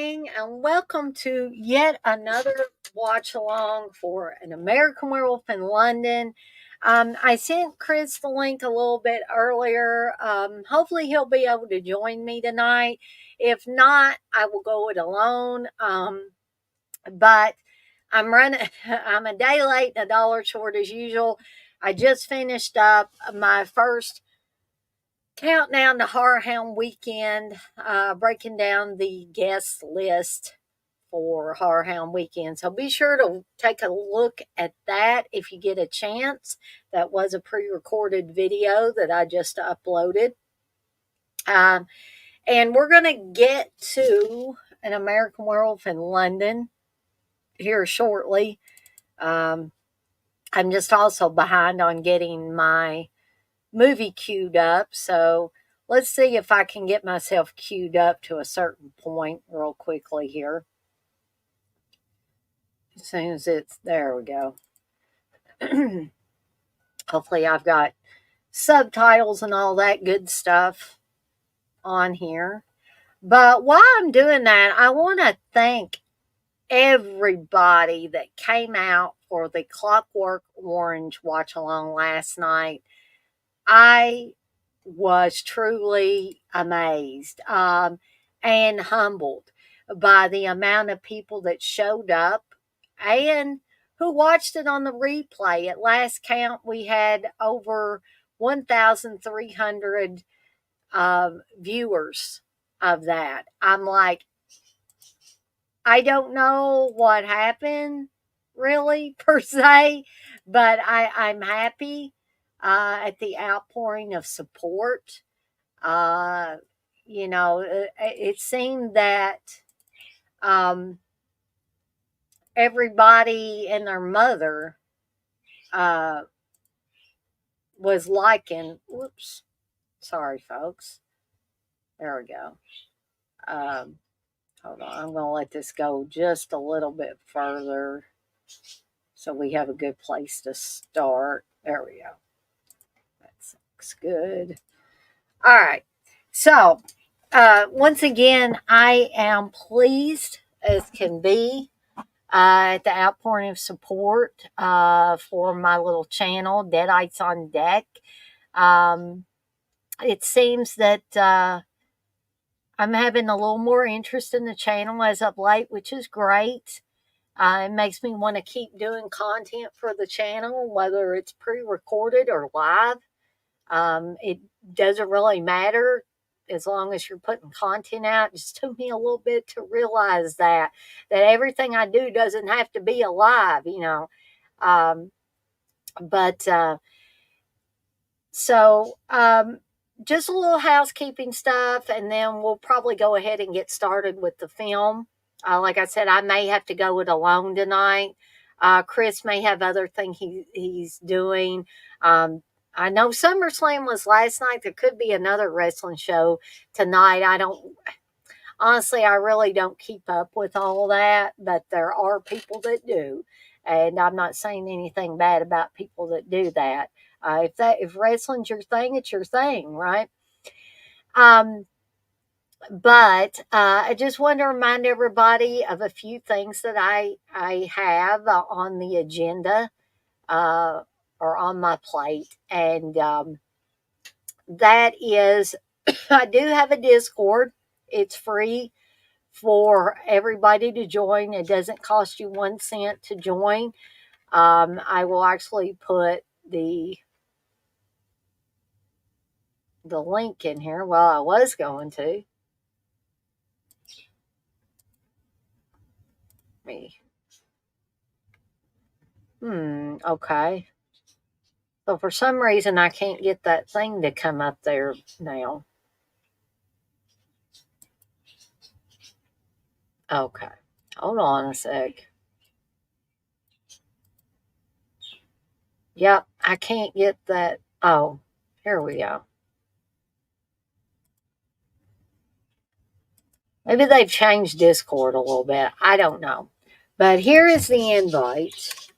morning, and welcome to yet another watch along for An American Werewolf in London. I sent Chris the link a little bit earlier. Hopefully, he'll be able to join me tonight. If not, I will go it alone. But I'm running, I'm a day late and a dollar short as usual. I just finished up my first countdown to Horror Hound Weekend, breaking down the guest list for Horror Hound Weekend. So be sure to take a look at that if you get a chance. That was a pre recorded video that I just uploaded. And we're going to get to An American Werewolf in London here shortly. I'm just also behind on getting my movie queued up, so let's see if I can get myself queued up to a certain point real quickly here. As soon as it's there, we go. Hopefully I've got subtitles and all that good stuff on here. But while I'm doing that, I want to thank everybody that came out for the Clockwork Orange watch along last night. I was truly amazed and humbled by the amount of people that showed up and who watched it on the replay. At last count, we had over 1,300 viewers of that. I'm like, I don't know what happened really per se, but I'm happy at the outpouring of support. It seemed that everybody and their mother was liking. Whoops, sorry, folks. There we go. Hold on, I'm going to let this go just a little bit further so we have a good place to start. There we go. That looks good. All right. So, once again, I am pleased as can be at the outpouring of support for my little channel, Deadites on Deck. It seems that I'm having a little more interest in the channel as of late, which is great. It makes me want to keep doing content for the channel, whether it's pre-recorded or live. It doesn't really matter as long as you're putting content out. It just took me a little bit to realize that everything I do doesn't have to be alive, just a little housekeeping stuff, and then we'll probably go ahead and get started with the film. Like I said, I may have to go it alone tonight. Chris may have other things he's doing. I know SummerSlam was last night. There could be another wrestling show tonight. Honestly, I really don't keep up with all that, but there are people that do. And I'm not saying anything bad about people that do that. If wrestling's your thing, it's your thing, right? But I just want to remind everybody of a few things that I have on the agenda or on my plate. And that is, I do have a Discord. It's free for everybody to join. It doesn't cost you 1 cent to join. I will actually put the link in here. Well, I was going to. Okay. So for some reason, I can't get that thing to come up there now. Okay. Hold on a sec. Yep, I can't get that. Oh, here we go. Maybe they've changed Discord a little bit. I don't know. But here is the invite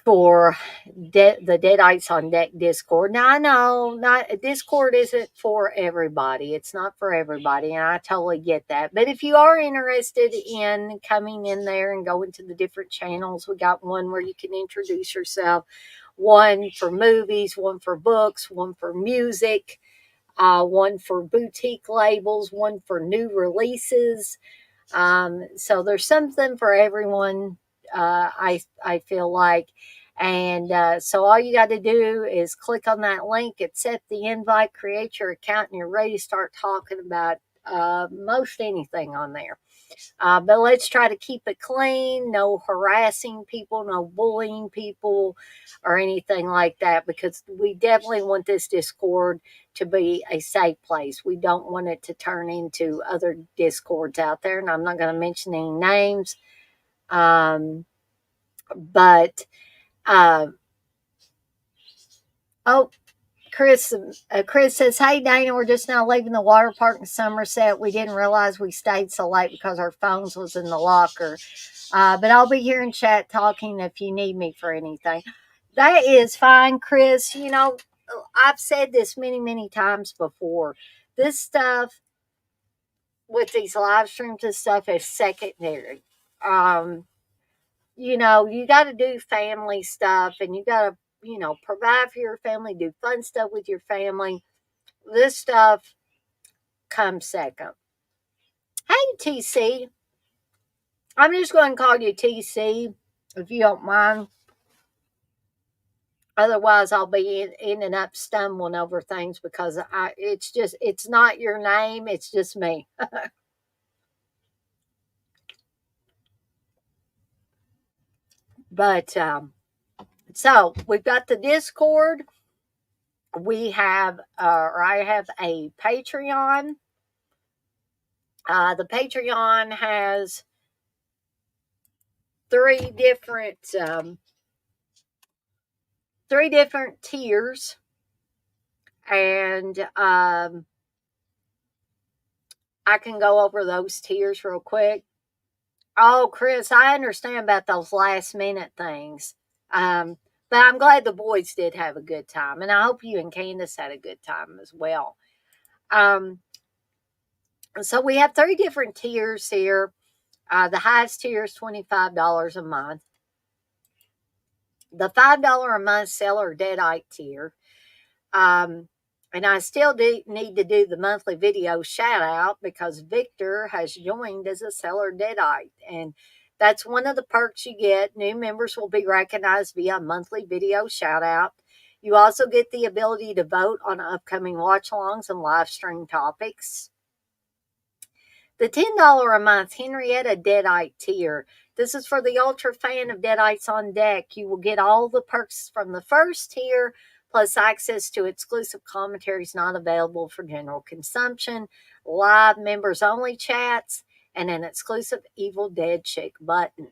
for the Deadites on Deck Discord. Now I know not Discord isn't for everybody. It's not for everybody, and I totally get that. But if you are interested in coming in there and going to the different channels, we got one where you can introduce yourself, one for movies, one for books, one for music, one for boutique labels, one for new releases. So there's something for everyone. I feel like, and so all you got to do is click on that link, accept the invite, create your account, and you're ready to start talking about most anything on there. But let's try to keep it clean, no harassing people, no bullying people, or anything like that, because we definitely want this Discord to be a safe place. We don't want it to turn into other Discords out there, and I'm not going to mention any names. But, uh, oh, Chris says, "Hey Dana, we're just now leaving the water park in Somerset. We didn't realize we stayed so late because our phones was in the locker. But I'll be here in chat talking if you need me for anything." That is fine, Chris. You know, I've said this many, many times before. This stuff with these live streams and stuff is secondary. Um, you know, you got to do family stuff, and you got to, you know, provide for your family, do fun stuff with your family. This stuff comes second. Hey, TC. I'm just going to call you TC if you don't mind. Otherwise, I'll be ending up stumbling over things because it's not your name, it's just me. But so we've got the Discord. We have, or I have a Patreon. The Patreon has three different tiers, and I can go over those tiers real quick. Oh, Chris, I understand about those last minute things. But I'm glad the boys did have a good time, and I hope you and Candace had a good time as well. Um, so we have three different tiers here. The highest tier is $25 a month. The $5 a month seller deadite tier. And I still need to do the monthly video shout out because Victor has joined as a seller deadite. And that's one of the perks you get. New members will be recognized via monthly video shout out. You also get the ability to vote on upcoming watch alongs and live stream topics. The $10 a month Henrietta Deadite tier. This is for the ultra fan of Deadites on Deck. You will get all the perks from the first tier, plus access to exclusive commentaries not available for general consumption, live members only chats, and an exclusive Evil Dead Chick button.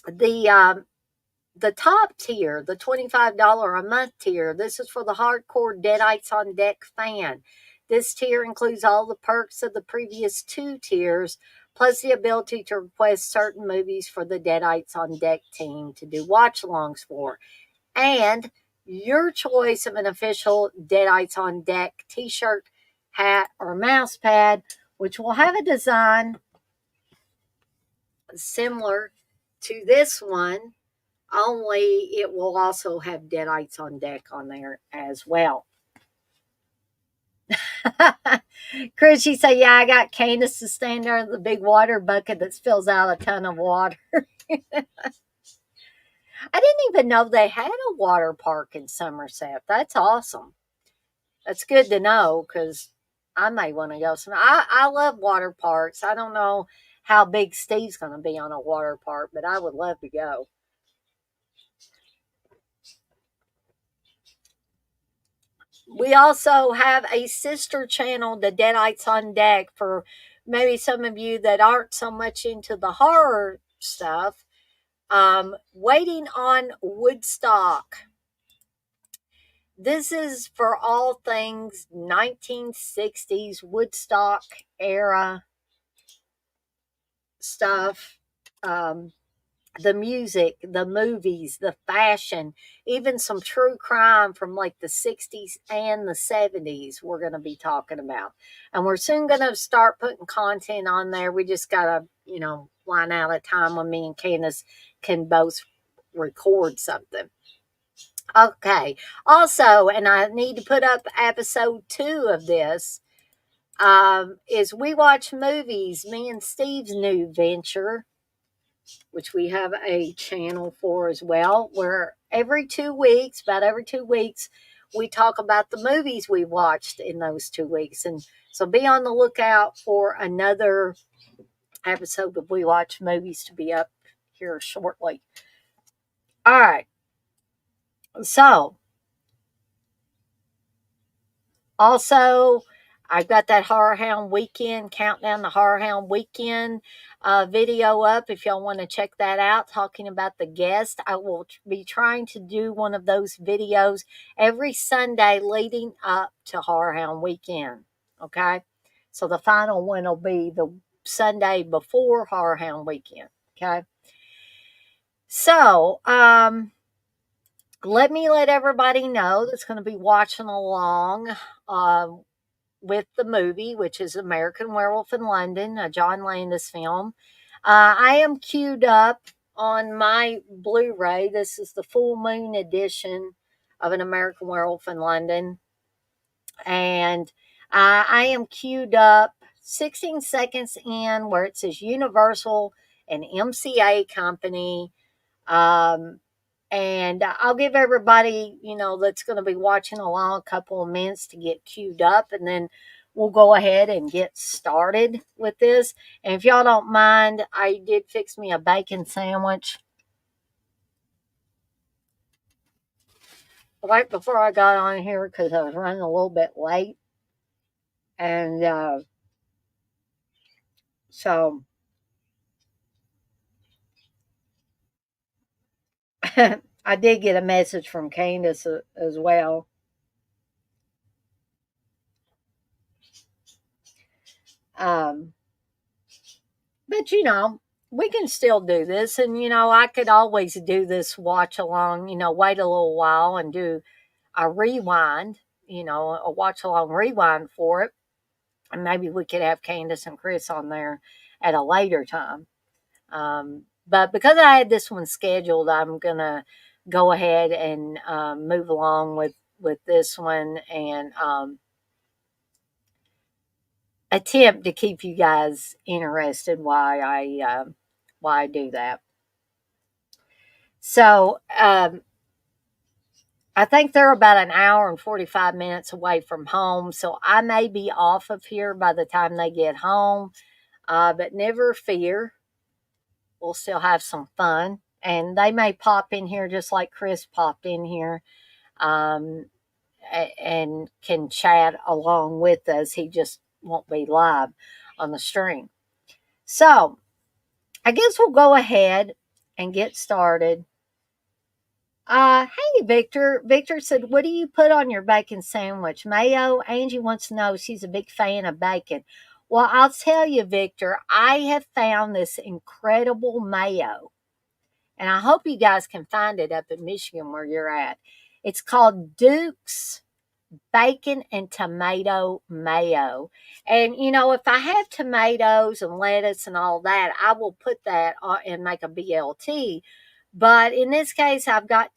The top tier, the $25 a month tier, this is for the hardcore Deadites on Deck fan. This tier includes all the perks of the previous two tiers, plus the ability to request certain movies for the Deadites on Deck team to do watch-alongs for, and your choice of an official Deadites on Deck t-shirt, hat, or mouse pad, which will have a design similar to this one, only it will also have Deadites on Deck on there as well. Chris, you say, yeah, I got Candace to stand there in the big water bucket that spills out a ton of water. I didn't even know they had a water park in Somerset. That's awesome. That's good to know because I may want to go. I love water parks. I don't know how big Steve's going to be on a water park, but I would love to go. We also have a sister channel, the Deadites on Deck, for maybe some of you that aren't so much into the horror stuff. Waiting on Woodstock. This is for all things 1960s Woodstock era stuff. the music, the movies, the fashion, even some true crime from like the 60s and the 70s, we're going to be talking about. And we're soon going to start putting content on there. We just got to, line out a time when me and Candace can both record something. Okay. Also, and I need to put up episode 2 of this, is We Watch Movies, me and Steve's new venture, which we have a channel for as well, where about every 2 weeks, we talk about the movies we watched in those 2 weeks. And so be on the lookout for another episode of We Watch Movies to be up here shortly. All right. So, also, I've got that Horror Hound Weekend, Countdown to Horror Hound Weekend video up if y'all want to check that out, talking about the guest. I will be trying to do one of those videos every Sunday leading up to Horror Hound Weekend. Okay? So the final one will be the Sunday before Horror Hound Weekend. Okay? So, let everybody know that's going to be watching along with the movie, which is American Werewolf in London, a John Landis film. I am queued up on my Blu-ray. This is the full moon edition of An American Werewolf in London. And I am queued up 16 seconds in where it says Universal and MCA Company. And I'll give everybody, that's going to be watching along a couple of minutes to get queued up. And then we'll go ahead and get started with this. And if y'all don't mind, I did fix me a bacon sandwich right before I got on here because I was running a little bit late. And so I did get a message from Candace as well. But we can still do this. And, I could always do this watch along, wait a little while and do a rewind, a watch along rewind for it. And maybe we could have Candace and Chris on there at a later time. But because I had this one scheduled, I'm going to go ahead and move along with this one and attempt to keep you guys interested why I do that. So I think they're about an hour and 45 minutes away from home. So I may be off of here by the time they get home. But never fear. We'll still have some fun. And they may pop in here just like Chris popped in here and can chat along with us. He just won't be live on the stream. So I guess we'll go ahead and get started. Hey, Victor. Victor said, what do you put on your bacon sandwich? Mayo? Angie wants to know. She's a big fan of bacon. Well, I'll tell you, Victor, I have found this incredible mayo. And I hope you guys can find it up in Michigan where you're at. It's called Duke's Bacon and Tomato Mayo. And, if I have tomatoes and lettuce and all that, I will put that on and make a BLT. But in this case, I've got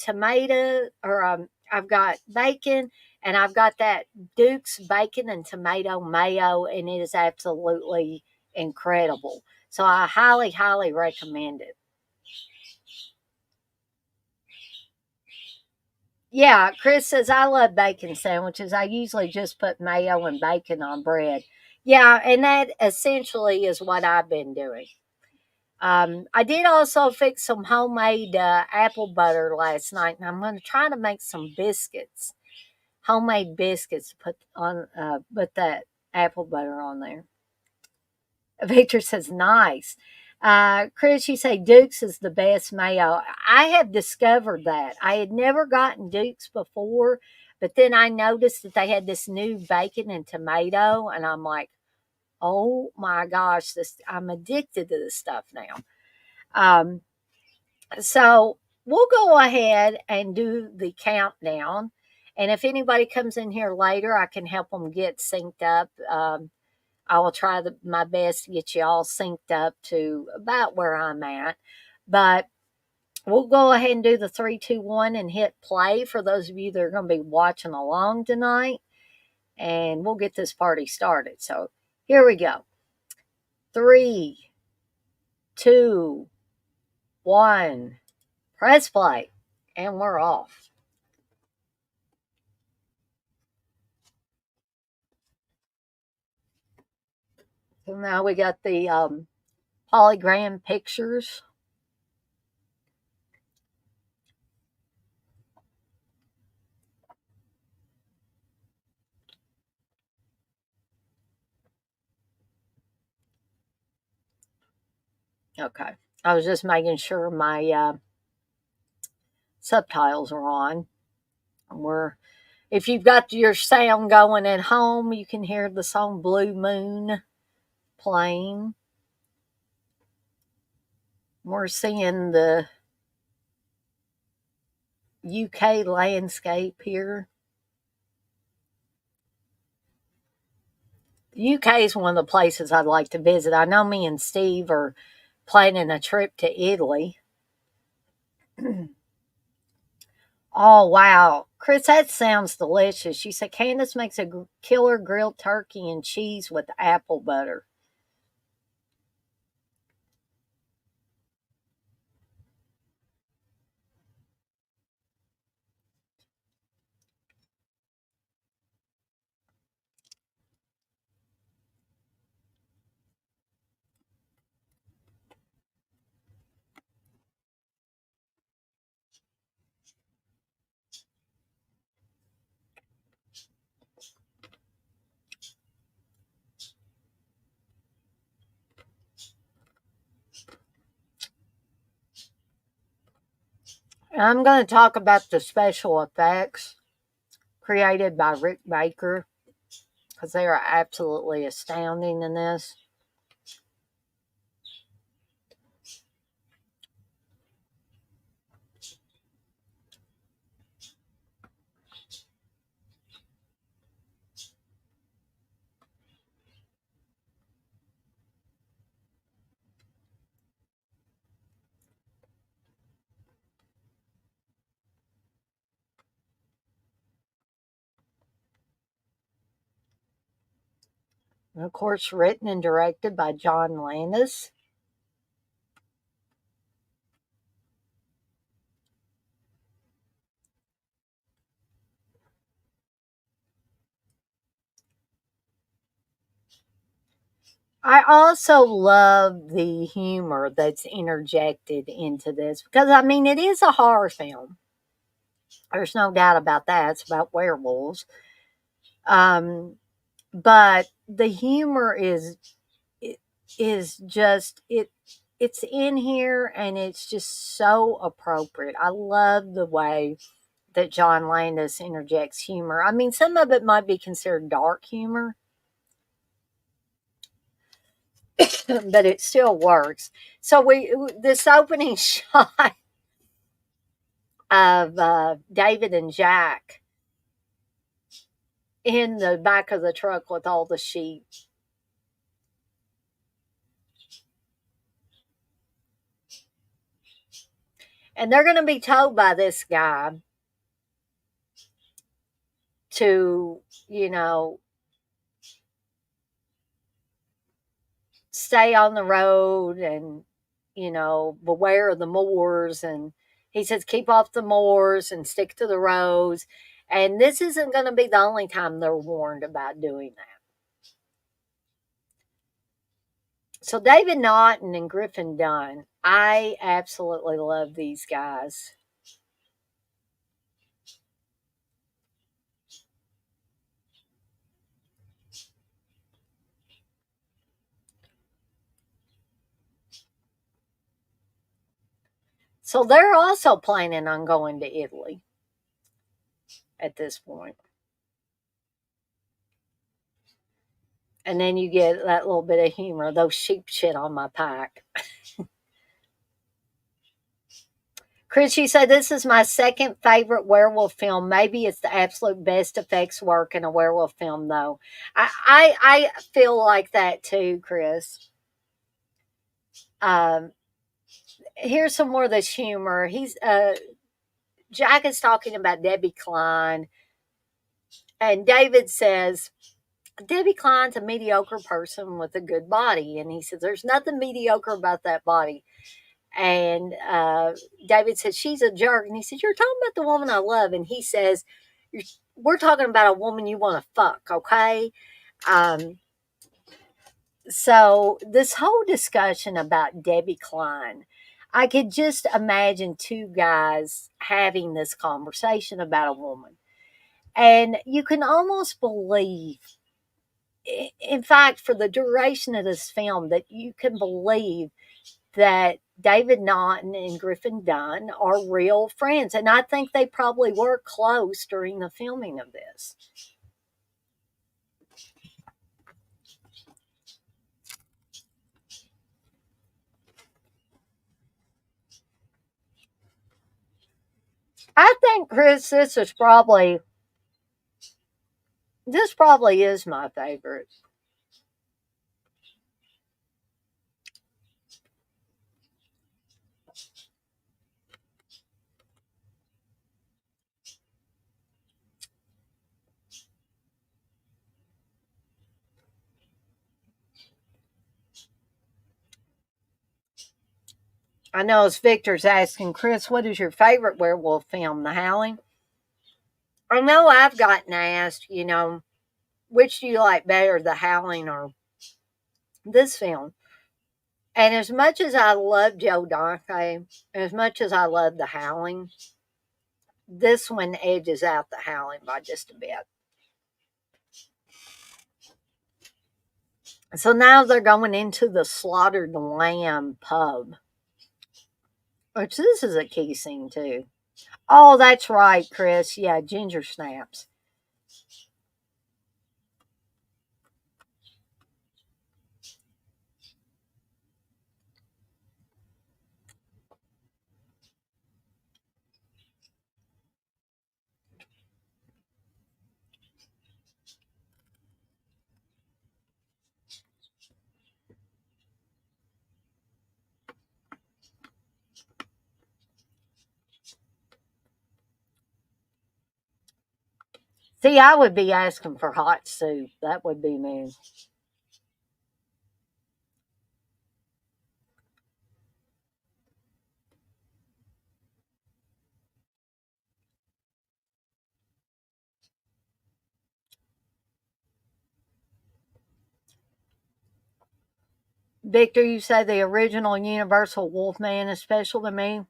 I've got bacon, and I've got that Duke's Bacon and Tomato Mayo, and it is absolutely incredible. So I highly, highly recommend it. Yeah, Chris says, I love bacon sandwiches. I usually just put mayo and bacon on bread. Yeah, and that essentially is what I've been doing. I did also fix some homemade apple butter last night, and I'm going to try to make some biscuits, homemade biscuits, put that apple butter on there. Victor says, nice. Chris, you say Duke's is the best mayo. I have discovered that. I had never gotten Duke's before, but then I noticed that they had this new bacon and tomato, and I'm like, oh my gosh, I'm addicted to this stuff now. So we'll go ahead and do the countdown. And if anybody comes in here later, I can help them get synced up. I will try my best to get you all synced up to about where I'm at. But we'll go ahead and do the 3, 2, 1 and hit play for those of you that are going to be watching along tonight. And we'll get this party started. So here we go. 3, 2, 1. Press play. And we're off. So now we got the hologram pictures. Okay. I was just making sure my subtitles are on. We're If you've got your sound going at home, you can hear the song Blue Moon playing. We're seeing the UK landscape here. The UK is one of the places I'd like to visit. I know me and Steve are planning a trip to Italy. Oh, wow. Chris, that sounds delicious. She said Candace makes a killer grilled turkey and cheese with apple butter. I'm going to talk about the special effects created by Rick Baker because they are absolutely astounding in this. And of course, written and directed by John Landis. I also love the humor that's interjected into this because, I mean, it is a horror film. There's no doubt about that. It's about werewolves. Um, but the humor is just it's in here and it's just so appropriate. I love the way that John Landis interjects humor. I mean, some of it might be considered dark humor, but it still works. So this opening shot of David and Jack in the back of the truck with all the sheep. And they're going to be told by this guy to, you know, stay on the road and, beware of the moors. And he says, keep off the moors and stick to the roads. And this isn't going to be the only time they're warned about doing that. So David Naughton and Griffin Dunn, I absolutely love these guys. So they're also planning on going to Italy at this point. And then you get that little bit of humor. Those sheep shit on my pack. Chris, you said this is my second favorite werewolf film. Maybe it's the absolute best effects work in a werewolf film, though. I feel like that too, Chris. Um, Here's some more of this humor. Jack is talking about Debbie Klein, and David says Debbie Klein's a mediocre person with a good body, and he says there's nothing mediocre about that body. And David says she's a jerk, and he says you're talking about the woman I love, and he says we're talking about a woman you want to fuck, okay? Um, so this whole discussion about Debbie Klein, I could just imagine two guys having this conversation about a woman. And you can almost believe, in fact, for the duration of this film, that you can believe that David Naughton and Griffin Dunn are real friends. And I think they probably were close during the filming of this. I think, Chris, this probably is my favorite. I know as Victor's asking, Chris, what is your favorite werewolf film? The Howling? I know I've gotten asked, which do you like better, The Howling or this film? And as much as I love Joe Dante, as much as I love The Howling, this one edges out The Howling by just a bit. So now they're going into the Slaughtered Lamb pub, which this is a key scene too. Oh, that's right, Chris. Yeah, ginger snaps. See, I would be asking for hot soup. That would be me. Victor, you say the original Universal Wolfman is special to me.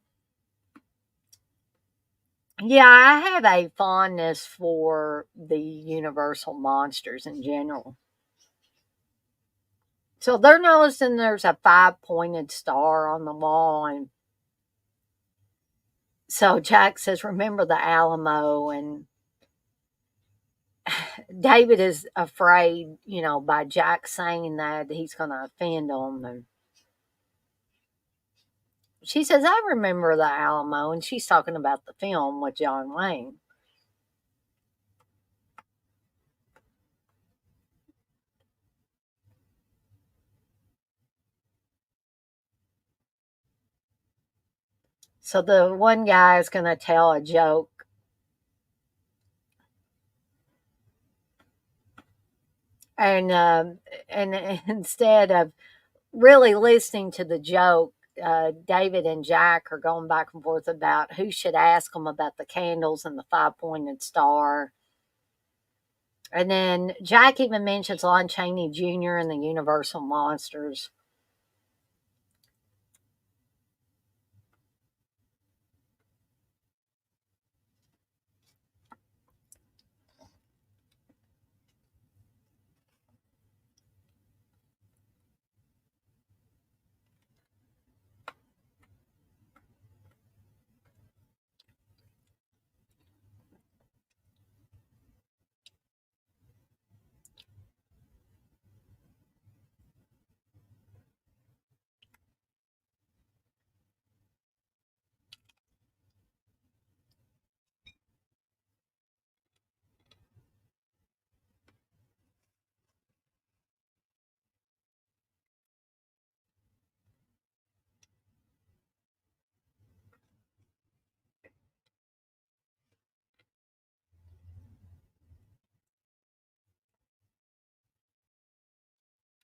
Yeah, I have a fondness for the Universal monsters in general. So they're noticing there's a five-pointed star on the wall, and so Jack says, "Remember the Alamo," and David is afraid, by Jack saying that he's going to offend him. And she says, "I remember the Alamo," and she's talking about the film with John Wayne. So the one guy is going to tell a joke, and instead of really listening to the joke, David and Jack are going back and forth about who should ask them about the candles and the five-pointed star. And then Jack even mentions Lon Chaney Jr. and the Universal Monsters.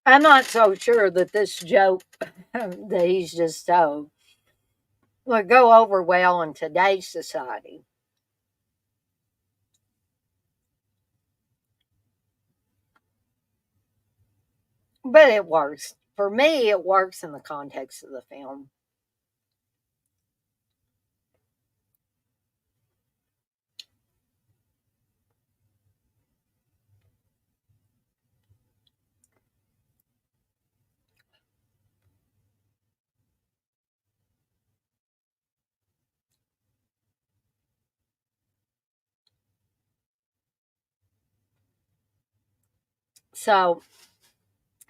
I'm not so sure that this joke that he's just told would go over well in today's society. But it works. For me, it works in the context of the film. So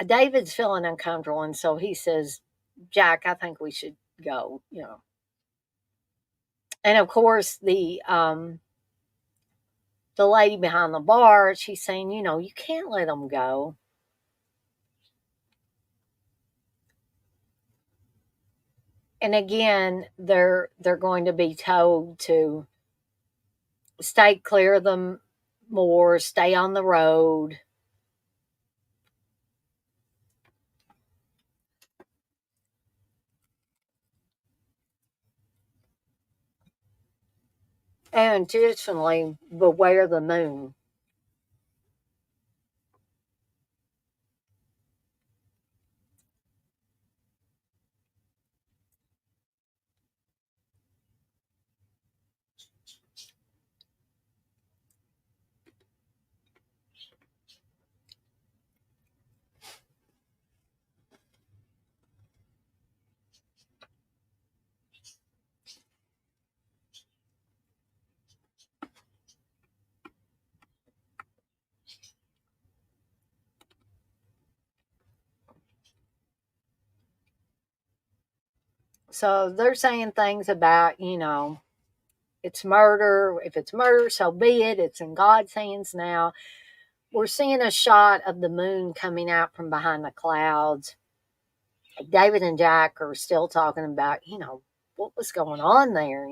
David's feeling uncomfortable, and so he says, "Jack, I think we should go." And of course, the lady behind the bar, she's saying, you can't let them go. And again, they're going to be told to stay clear of them more, stay on the road. And additionally, beware the moon. So they're saying things about, it's murder. If it's murder, so be it. It's in God's hands now. We're seeing a shot of the moon coming out from behind the clouds. David and Jack are still talking about, what was going on there.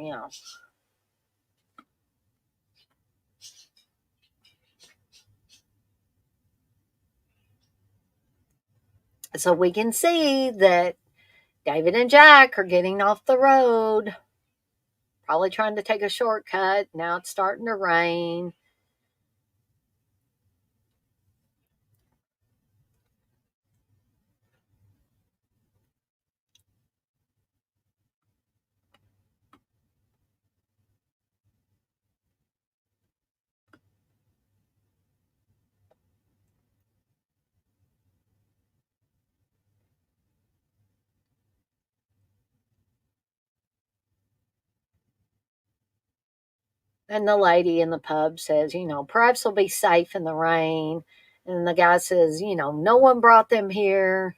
So we can see that David and Jack are getting off the road, probably trying to take a shortcut. Now it's starting to rain. And the lady in the pub says, perhaps they'll be safe in the rain. And the guy says, no one brought them here.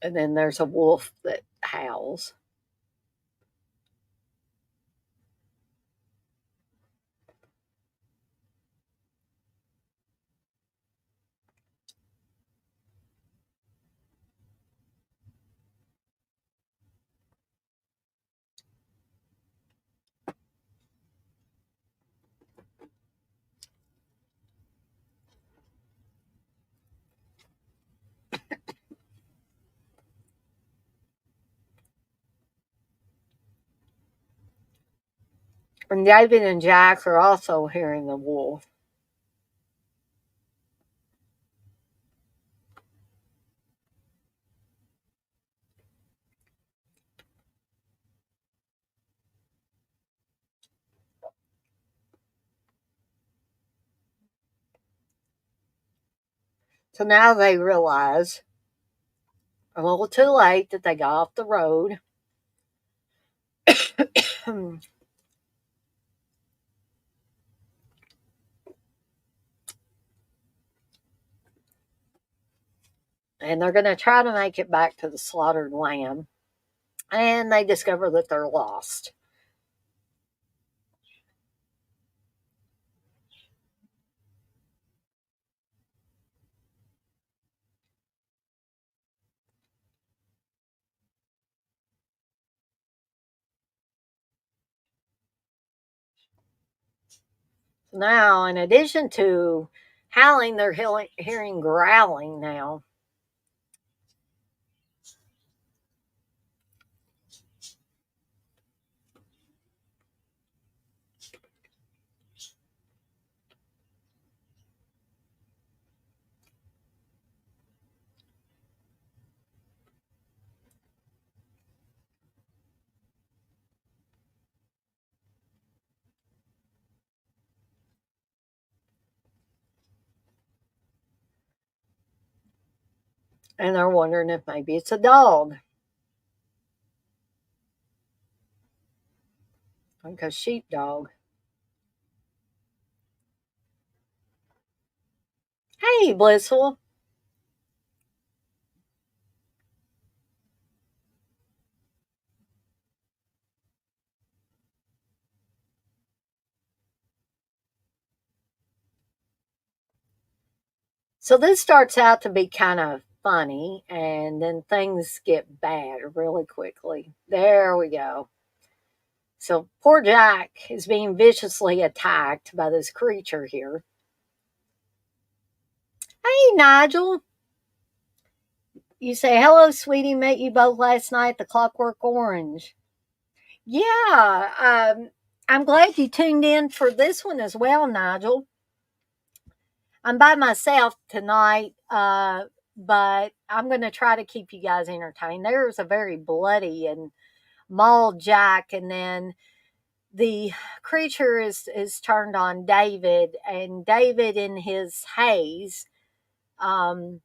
And then there's a wolf that howls. And David and Jack are also hearing the wolf. So now they realize a little too late that they got off the road. And they're going to try to make it back to the slaughtered lamb. And they discover that they're lost. Now, in addition to howling, they're hearing growling now. And they're wondering if maybe it's a dog, like a sheepdog. Hey, Blissful. So this starts out to be kind of funny, and then things get bad really quickly. There we go. So poor Jack is being viciously attacked by this creature here. Hey, Nigel. You say, hello, sweetie. Met you both last night, the Clockwork Orange. Yeah, I'm glad you tuned in for this one as well, Nigel. I'm by myself tonight, but I'm going to try to keep you guys entertained. There's a very bloody and mauled Jack, and then the creature is turned on David, and David, in his haze, um,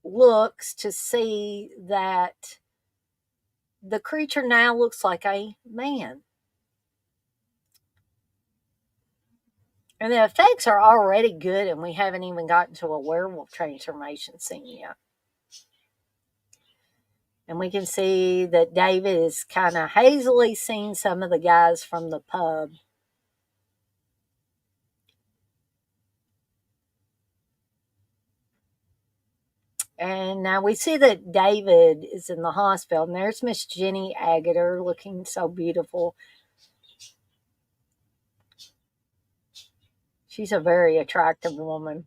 looks to see that the creature now looks like a man. And the effects are already good, and we haven't even gotten to a werewolf transformation scene yet. And we can see that David is kind of hazily seeing some of the guys from the pub. And now we see that David is in the hospital, and there's Miss Jenny Agutter looking so beautiful. She's a very attractive woman.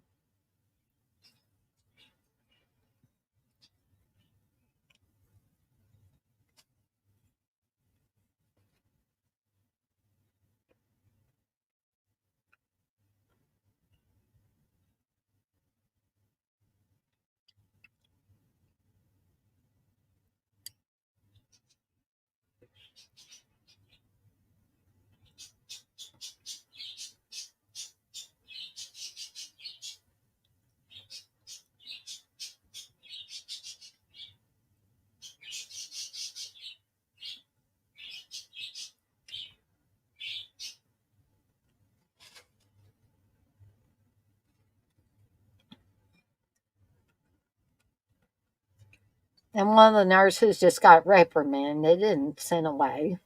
And one of the nurses just got reprimanded and sent away.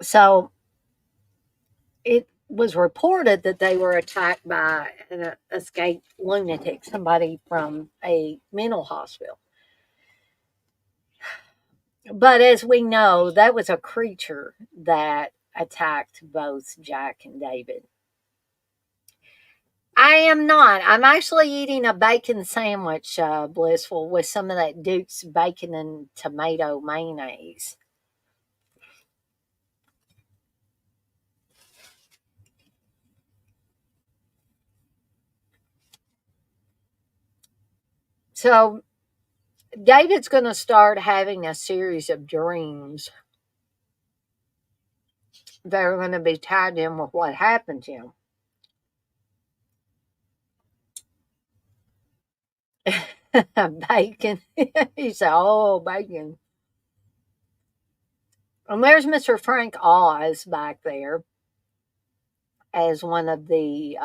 So it was reported that they were attacked by an escaped lunatic, somebody from a mental hospital. But as we know, that was a creature that attacked both Jack and David. I am not. I'm actually eating a bacon sandwich, Blissful, with some of that Duke's bacon and tomato mayonnaise. So David's going to start having a series of dreams that are going to be tied in with what happened to him. Bacon. He said, oh, bacon. And there's Mr. Frank Oz back there as one of the,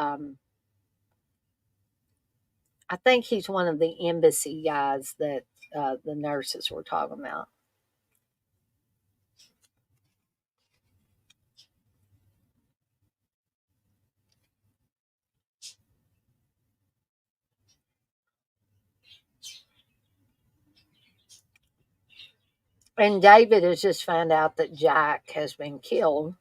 I think he's one of the embassy guys that the nurses were talking about. And David has just found out that Jack has been killed.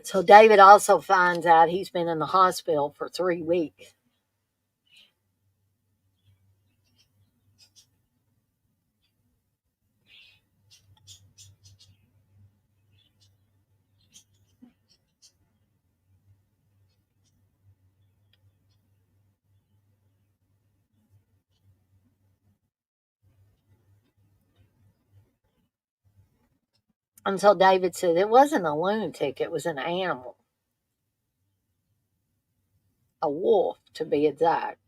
So David also finds out he's been in the hospital for 3 weeks. Until David said it wasn't a lunatic, it was an animal, a wolf to be exact.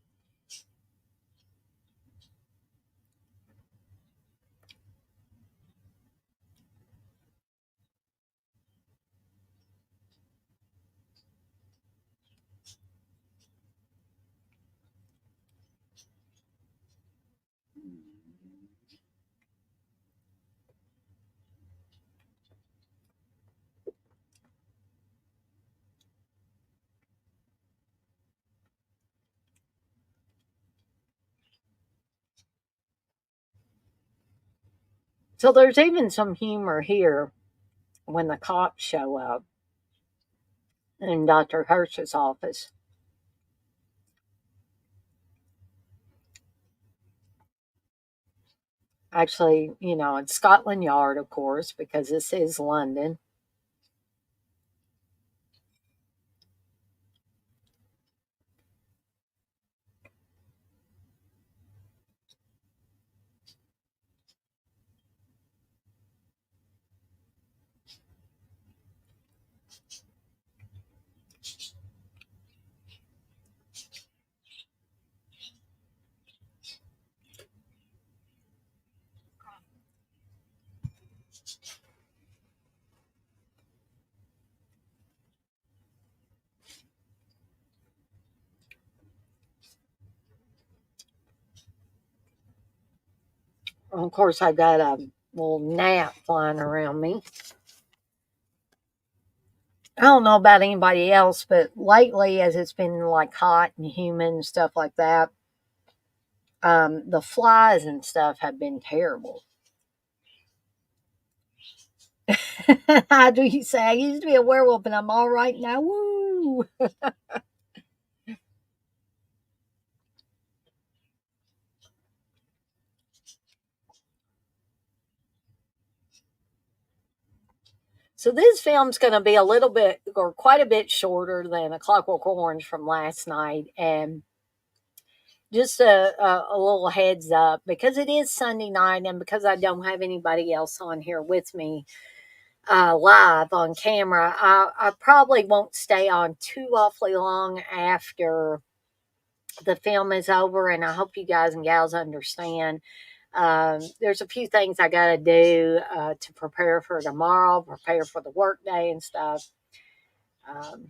So there's even some humor here when the cops show up in Dr. Hirsch's office. Actually, it's Scotland Yard, of course, because this is London. Of course, I got a little gnat flying around me. I don't know about anybody else, but lately, as it's been like hot and humid and stuff like that, the flies and stuff have been terrible. How do you say? I used to be a werewolf and I'm all right now. Woo! So this film's going to be a little bit or quite a bit shorter than A Clockwork Orange from last night. And just a little heads up, because it is Sunday night and because I don't have anybody else on here with me live on camera, I probably won't stay on too awfully long after the film is over. And I hope you guys and gals understand. There's a few things I got to do to prepare for tomorrow, prepare for the work day and stuff. Um,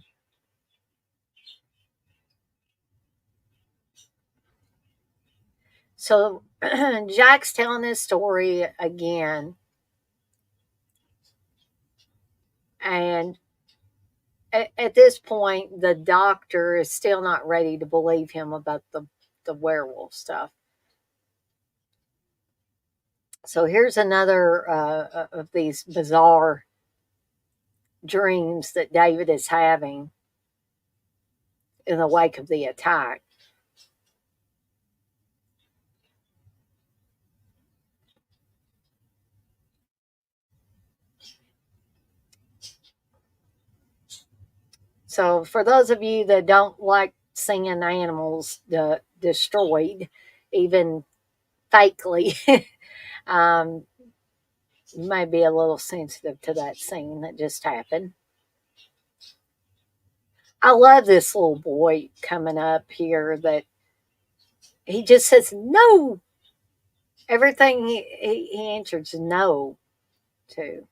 so Jack's telling his story again, and at this point, the doctor is still not ready to believe him about the werewolf stuff. So here's another of these bizarre dreams that David is having. in the wake of the attack. So, for those of you that don't like seeing animals destroyed, even fakely, um, you may be a little sensitive to that scene that just happened. I love this little boy coming up here that he just says no. Everything he answers no to.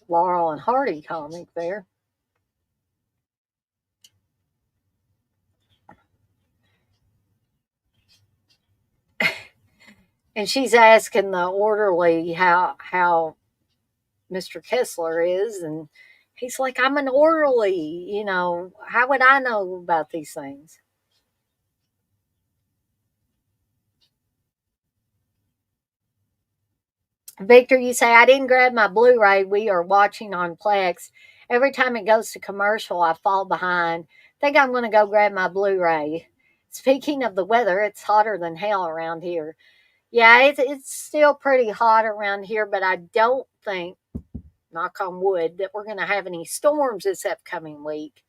Laurel and Hardy comic there. And she's asking the orderly how Mr. Kessler is, and he's like, I'm an orderly, how would I know about these things? Victor, you say, I didn't grab my Blu ray. We are watching on Plex. Every time it goes to commercial, I fall behind. Think I'm going to go grab my Blu ray. Speaking of the weather, it's hotter than hell around here. Yeah, it's still pretty hot around here, but I don't think, knock on wood, that we're going to have any storms this upcoming week.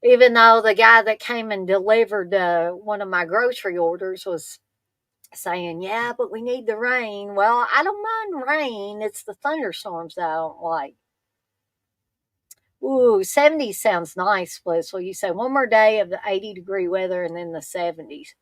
Even though the guy that came and delivered one of my grocery orders was saying, yeah, but we need the rain. Well, I don't mind rain. It's the thunderstorms that I don't like. Ooh, 70 sounds nice, Bliss. Well, you say one more day of the 80-degree weather and then the 70s.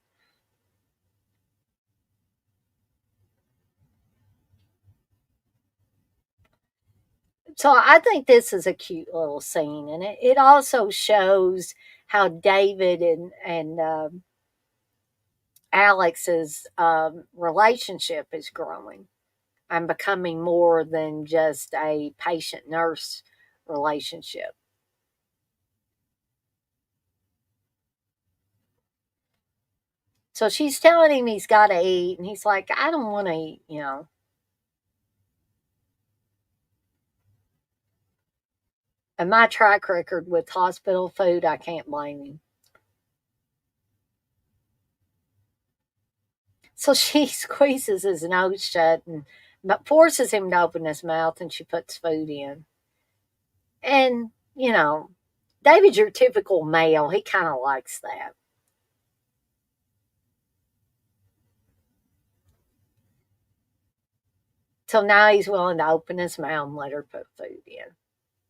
So I think this is a cute little scene, and it also shows how David and Alex's relationship is growing and becoming more than just a patient nurse relationship. So she's telling him he's got to eat, and he's like, I don't want to eat. And my track record with hospital food, I can't blame him. So she squeezes his nose shut and forces him to open his mouth, and she puts food in. And, David's your typical male. He kind of likes that. So now he's willing to open his mouth and let her put food in.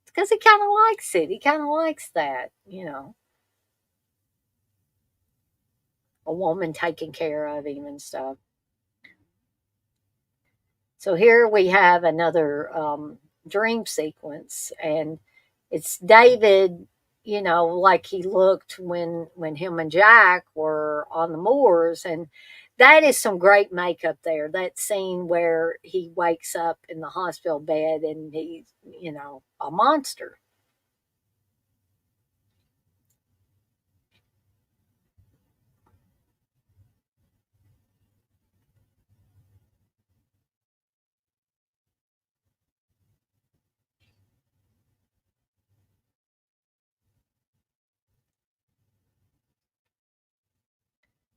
Because he kind of likes it. He kind of likes that, a woman taking care of him and stuff. So here we have another dream sequence, and it's David, like he looked when him and Jack were on the moors, and that is some great makeup there. That scene where he wakes up in the hospital bed and he's, a monster.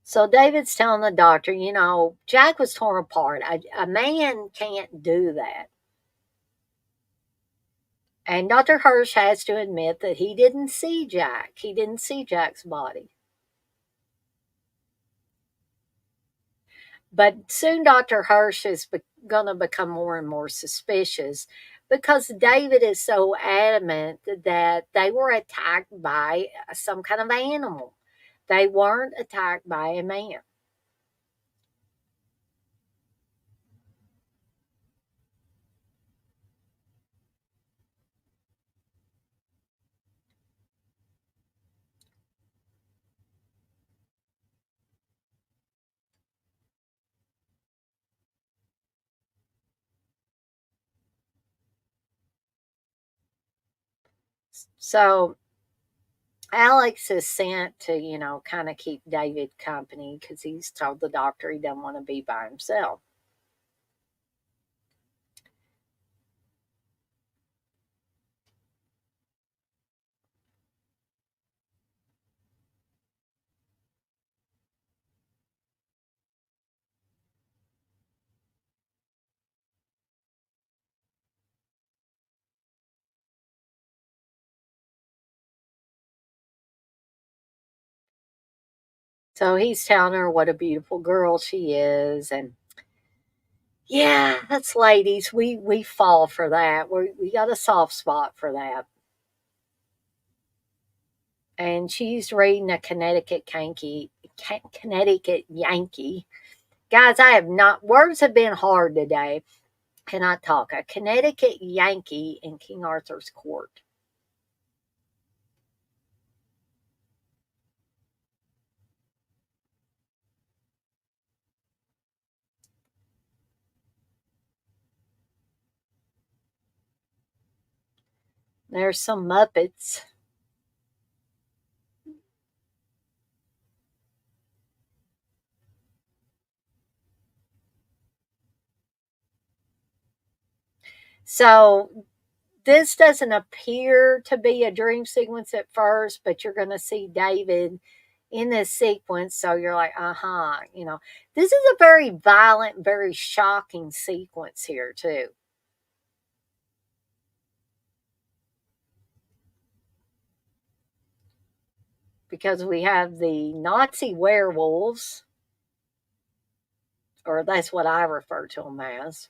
So David's telling the doctor, Jack was torn apart. A man can't do that. And Dr. Hirsch has to admit that he didn't see Jack. He didn't see Jack's body. But soon Dr. Hirsch is going to become more and more suspicious because David is so adamant that they were attacked by some kind of animal. They weren't attacked by a man. So Alex is sent to, kind of keep David company because he's told the doctor he doesn't want to be by himself. So he's telling her what a beautiful girl she is. And yeah, that's ladies. We fall for that. We got a soft spot for that. And she's reading a Connecticut Yankee. Guys, I have not, words have been hard today. Cannot talk. A Connecticut Yankee in King Arthur's court. There's some Muppets. So this doesn't appear to be a dream sequence at first, but you're going to see David in this sequence. So you're like, this is a very violent, very shocking sequence here, too. Because we have the Nazi werewolves, or that's what I refer to them as.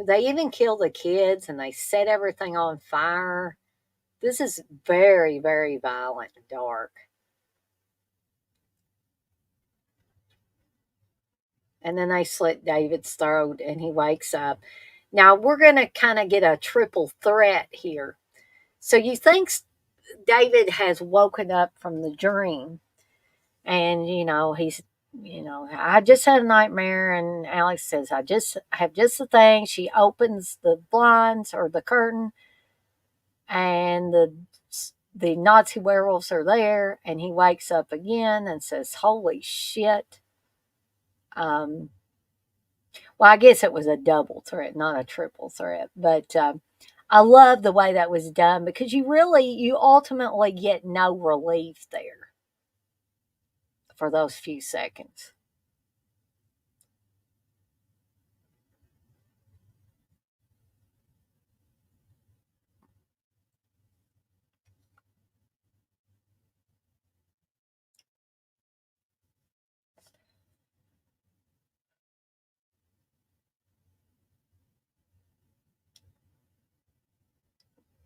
They even kill the kids and they set everything on fire. This is very, very violent and dark. And then they slit David's throat and he wakes up. Now we're going to kind of get a triple threat here. So you think David has woken up from the dream and, I just had a nightmare. And Alex says, I just have just the thing. She opens the blinds or the curtain and the Nazi werewolves are there. And he wakes up again and says, holy shit. Um, Well, I guess it was a double threat, not a triple threat. But I love the way that was done because you ultimately get no relief there for those few seconds.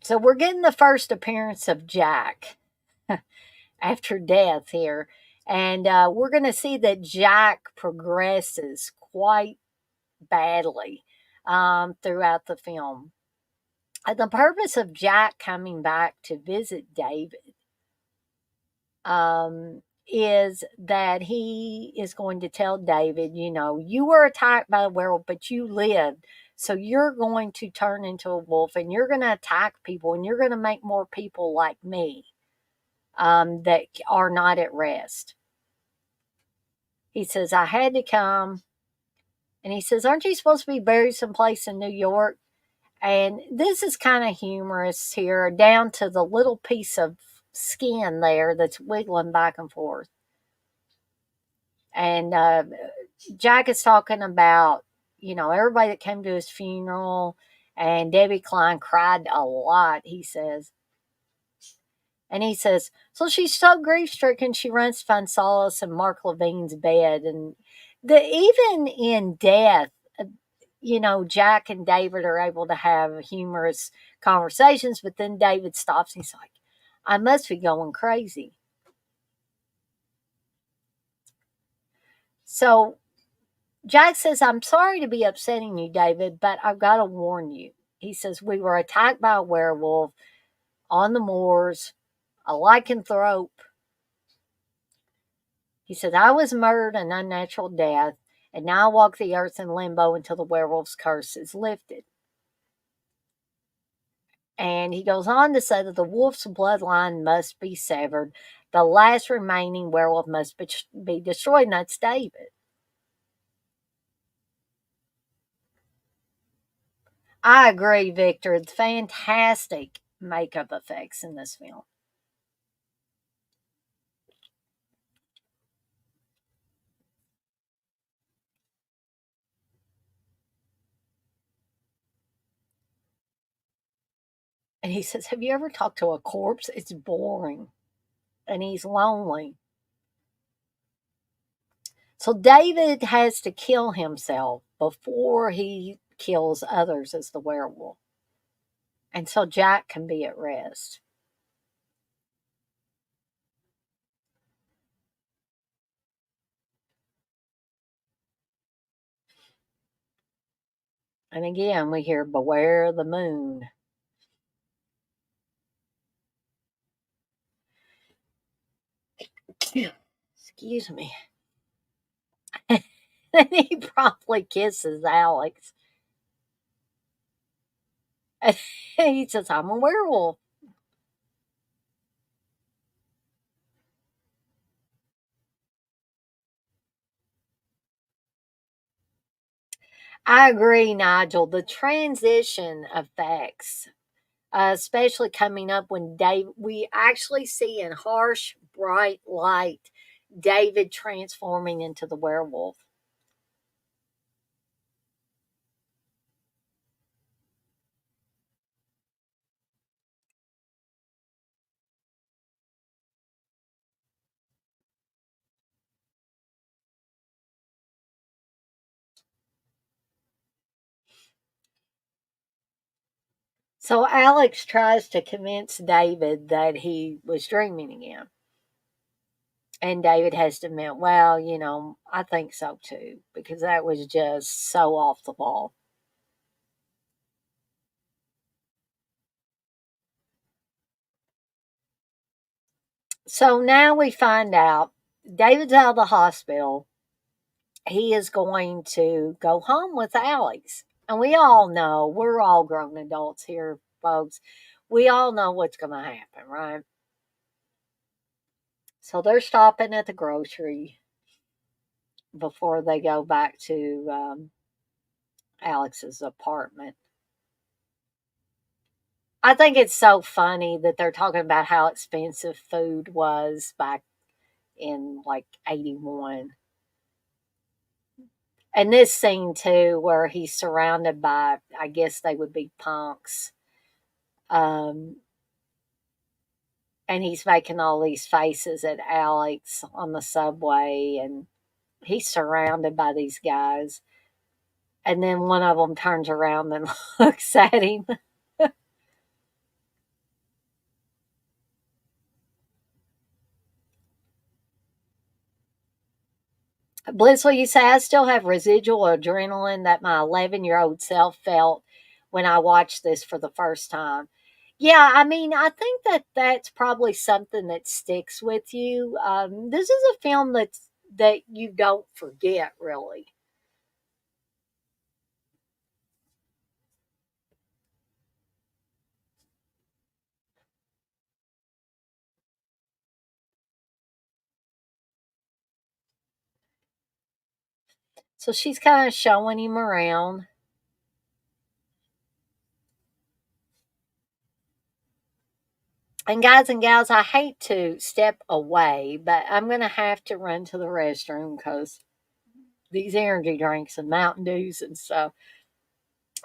So we're getting the first appearance of Jack after death here. And we're going to see that Jack progresses quite badly throughout the film. The purpose of Jack coming back to visit David is that he is going to tell David, you were attacked by a werewolf, but you lived. So you're going to turn into a wolf and you're going to attack people and you're going to make more people like me that are not at rest. He says, I had to come. And he says, aren't you supposed to be buried someplace in New York? And this is kind of humorous here, down to the little piece of skin there that's wiggling back and forth. And Jack is talking about, everybody that came to his funeral, and Debbie Klein cried a lot, he says. And he says, so she's so grief stricken, she runs to find solace in Mark Levine's bed. And even in death, Jack and David are able to have humorous conversations, but then David stops and he's like, I must be going crazy. So Jack says, I'm sorry to be upsetting you, David, but I've got to warn you. He says, we were attacked by a werewolf on the moors, a lycanthrope. He said, I was murdered an unnatural death, and now I walk the earth in limbo until the werewolf's curse is lifted. And he goes on to say that the wolf's bloodline must be severed. The last remaining werewolf must be destroyed, and that's David. I agree, Victor. It's fantastic makeup effects in this film. And he says, have you ever talked to a corpse? It's boring. And he's lonely. So David has to kill himself before he kills others as the werewolf. And so Jack can be at rest. And again, we hear Beware the Moon. Excuse me. And he probably kisses Alex. And he says, I'm a werewolf. I agree, Nigel. The transition effects, especially coming up when we actually see in harsh, bright light David transforming into the werewolf. So Alex tries to convince David that he was dreaming again. And David has to admit, well, I think so too, because that was just so off the wall. So now we find out David's out of the hospital. He is going to go home with Alex. And we all know, we're all grown adults here, folks. We all know what's going to happen, right? So they're stopping at the grocery before they go back to Alex's apartment. I think it's so funny that they're talking about how expensive food was back in like 81. And this scene too, where he's surrounded by, I guess they would be punks. Um, and he's making all these faces at Alex on the subway, and he's surrounded by these guys. And then one of them turns around and looks at him. Blissful, you say, I still have residual adrenaline that my 11-year-old self felt when I watched this for the first time. Yeah, I mean, I think that that's probably something that sticks with you. This is a film that you don't forget, really. So she's kind of showing him around. And guys and gals, I hate to step away, but I'm going to have to run to the restroom because these energy drinks and Mountain Dews and stuff.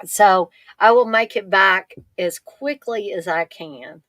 So I will make it back as quickly as I can.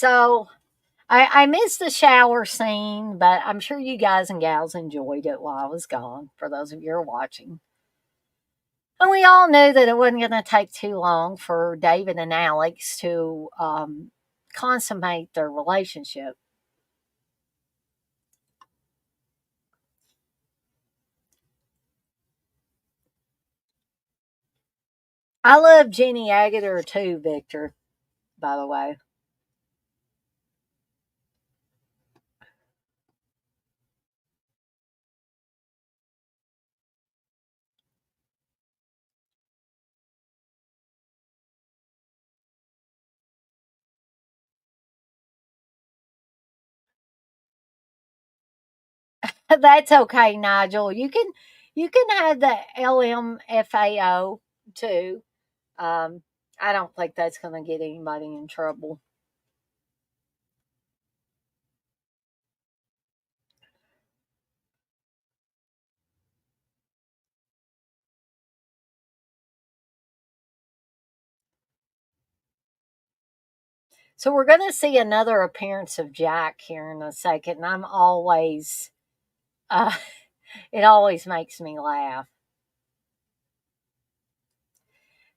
So I missed the shower scene, but I'm sure you guys and gals enjoyed it while I was gone, for those of you who are watching. And we all knew that it wasn't going to take too long for David and Alex to consummate their relationship. I love Jenny Agutter too, Victor, by the way. That's okay, Nigel. You can have the LMFAO too. Um, I don't think that's going to get anybody in trouble. So we're going to see another appearance of Jack here in a second, and I'm always, uh, it always makes me laugh.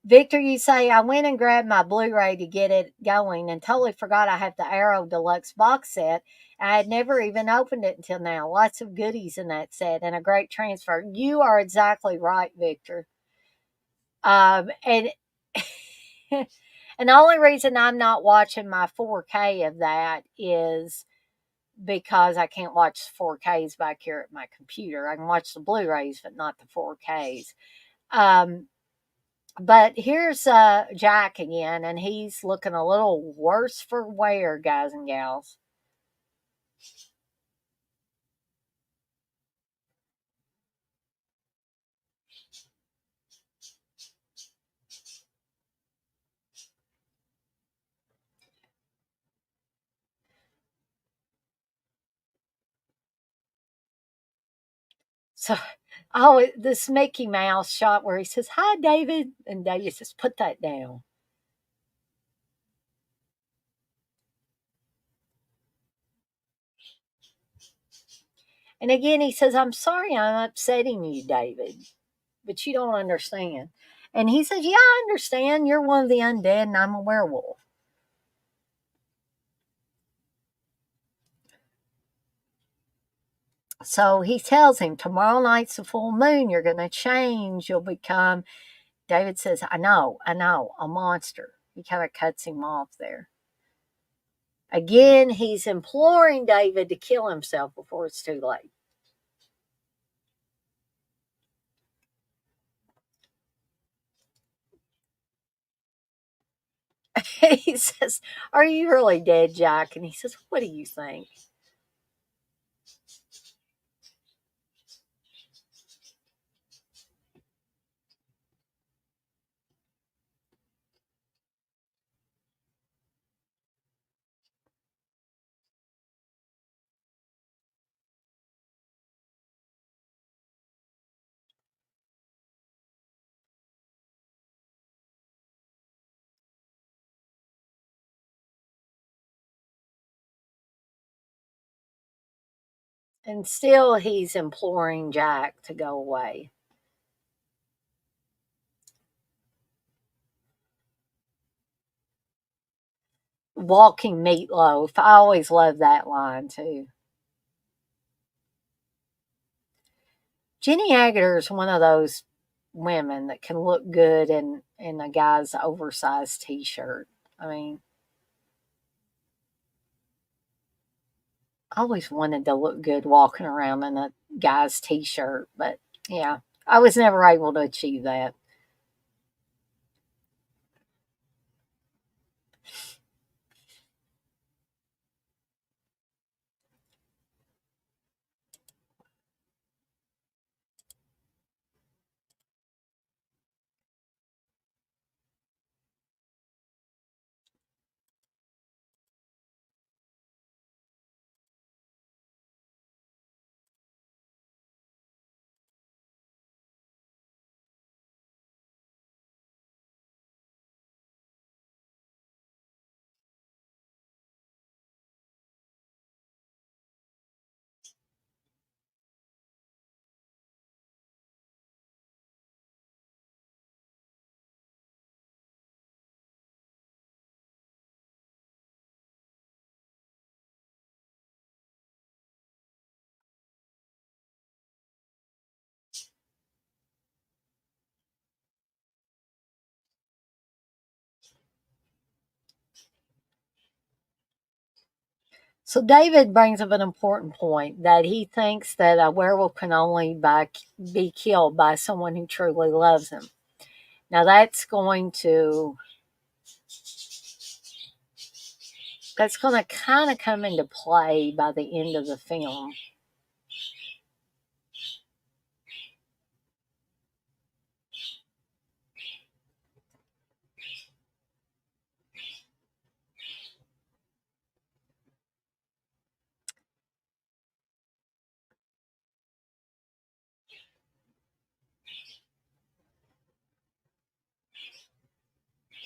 Victor, you say, I went and grabbed my Blu ray to get it going and totally forgot I have the Arrow Deluxe box set. I had never even opened it until now. Lots of goodies in that set and a great transfer. You are exactly right, Victor. And and the only reason I'm not watching my 4K of that is because I can't watch 4Ks back here at my computer. I can watch the Blu-rays, but not the 4Ks. Um, but here's Jack again, and he's looking a little worse for wear, guys and gals. So, oh, this Mickey Mouse shot where he says, "Hi, David," and David says, "Put that down." And again, he says, "I'm sorry I'm upsetting you, David, but you don't understand." And he says, "Yeah, I understand. You're one of the undead, and I'm a werewolf." So he tells him, "Tomorrow night's the full moon. You're going to change. You'll become." David says, I know, a monster." He kind of cuts him off there. Again, he's imploring David to kill himself before it's too late. He says, "Are you really dead, Jack?" And he says, "What do you think?" And still, he's imploring Jack to go away. Walking meatloaf. I always love that line, too. Jenny Agutter is one of those women that can look good in a guy's oversized t-shirt. I mean, I always wanted to look good walking around in a guy's t-shirt, but yeah, I was never able to achieve that. So David brings up an important point that he thinks that a werewolf can only be killed by someone who truly loves him. Now that's going to kind of come into play by the end of the film.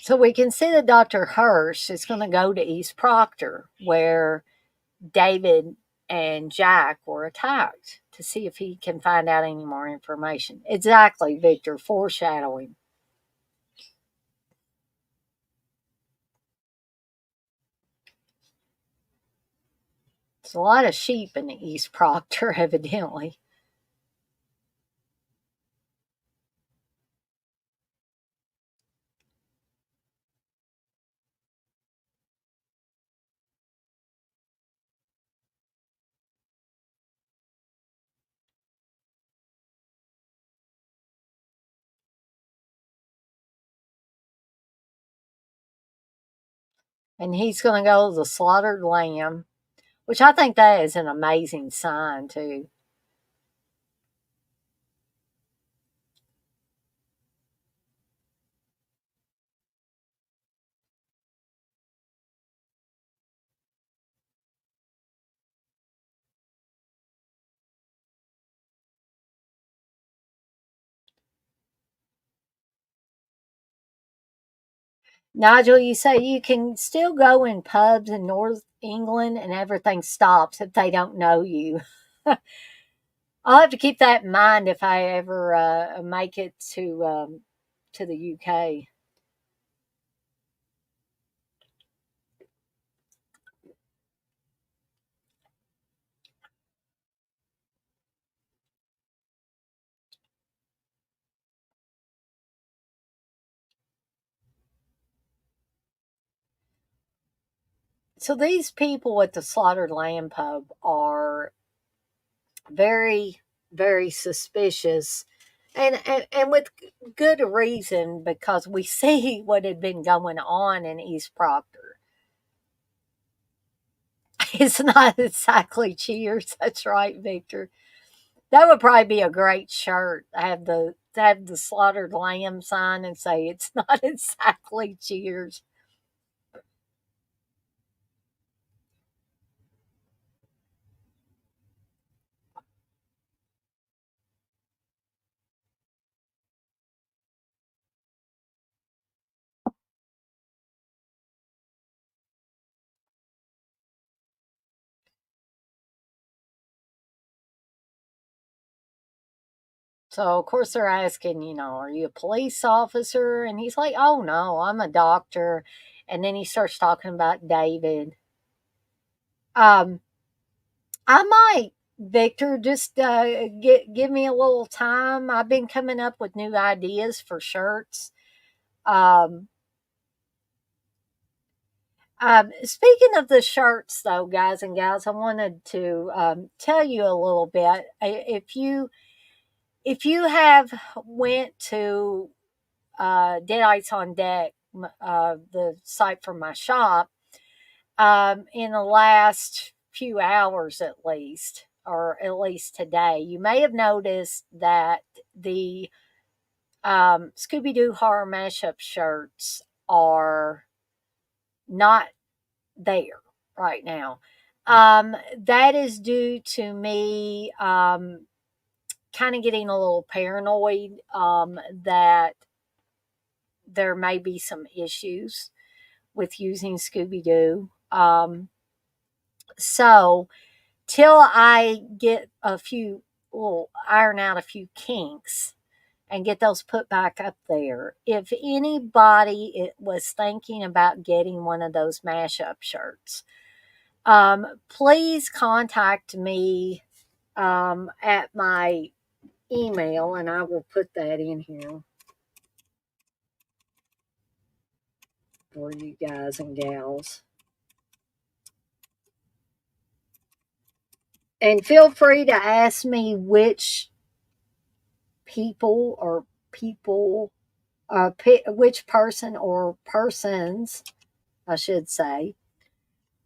So we can see that Dr. Hirsch is going to go to East Proctor, where David and Jack were attacked, to see if he can find out any more information. Exactly, Victor, foreshadowing. There's a lot of sheep in the East Proctor, evidently. And he's going to go to the slaughtered lamb, which I think that is an amazing sign, too. Nigel, you say you can still go in pubs in North England and everything stops if they don't know you. I'll have to keep that in mind if I ever make it to the UK. So these people at the Slaughtered Lamb pub are very, very suspicious, and with good reason, because we see what had been going on in East Proctor. It's not exactly cheers. That's right, Victor. That would probably be a great shirt. Have the slaughtered lamb sign and say it's not exactly cheers. So of course they're asking, are you a police officer? And he's like, oh no, I'm a doctor. And then he starts talking about David. Um, I might, Victor, just give me a little time. I've been coming up with new ideas for shirts. Um, Speaking of the shirts, though, guys and gals, I wanted to tell you a little bit. If you have went to Dead Ice on Deck, the site for my shop, in the last few hours at least, or at least today, you may have noticed that the Scooby Doo horror mashup shirts are not there right now. That is due to me kind of getting a little paranoid that there may be some issues with using Scooby Doo. So, till I get iron out a few kinks and get those put back up there, if anybody was thinking about getting one of those mashup shirts, please contact me at my email, and I will put that in here for you guys and gals. And feel free to ask me which people or people, which person or persons, I should say,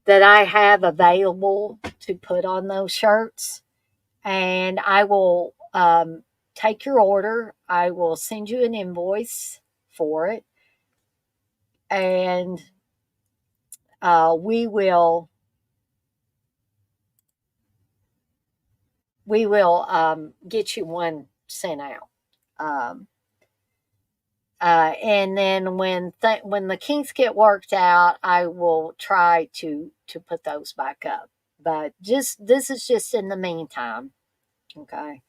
that I have available to put on those shirts. And I will take your order. I will send you an invoice for it. And we will get you one sent out. Um, and then when the kinks get worked out, I will try to put those back up. But just this is just in the meantime. Okay.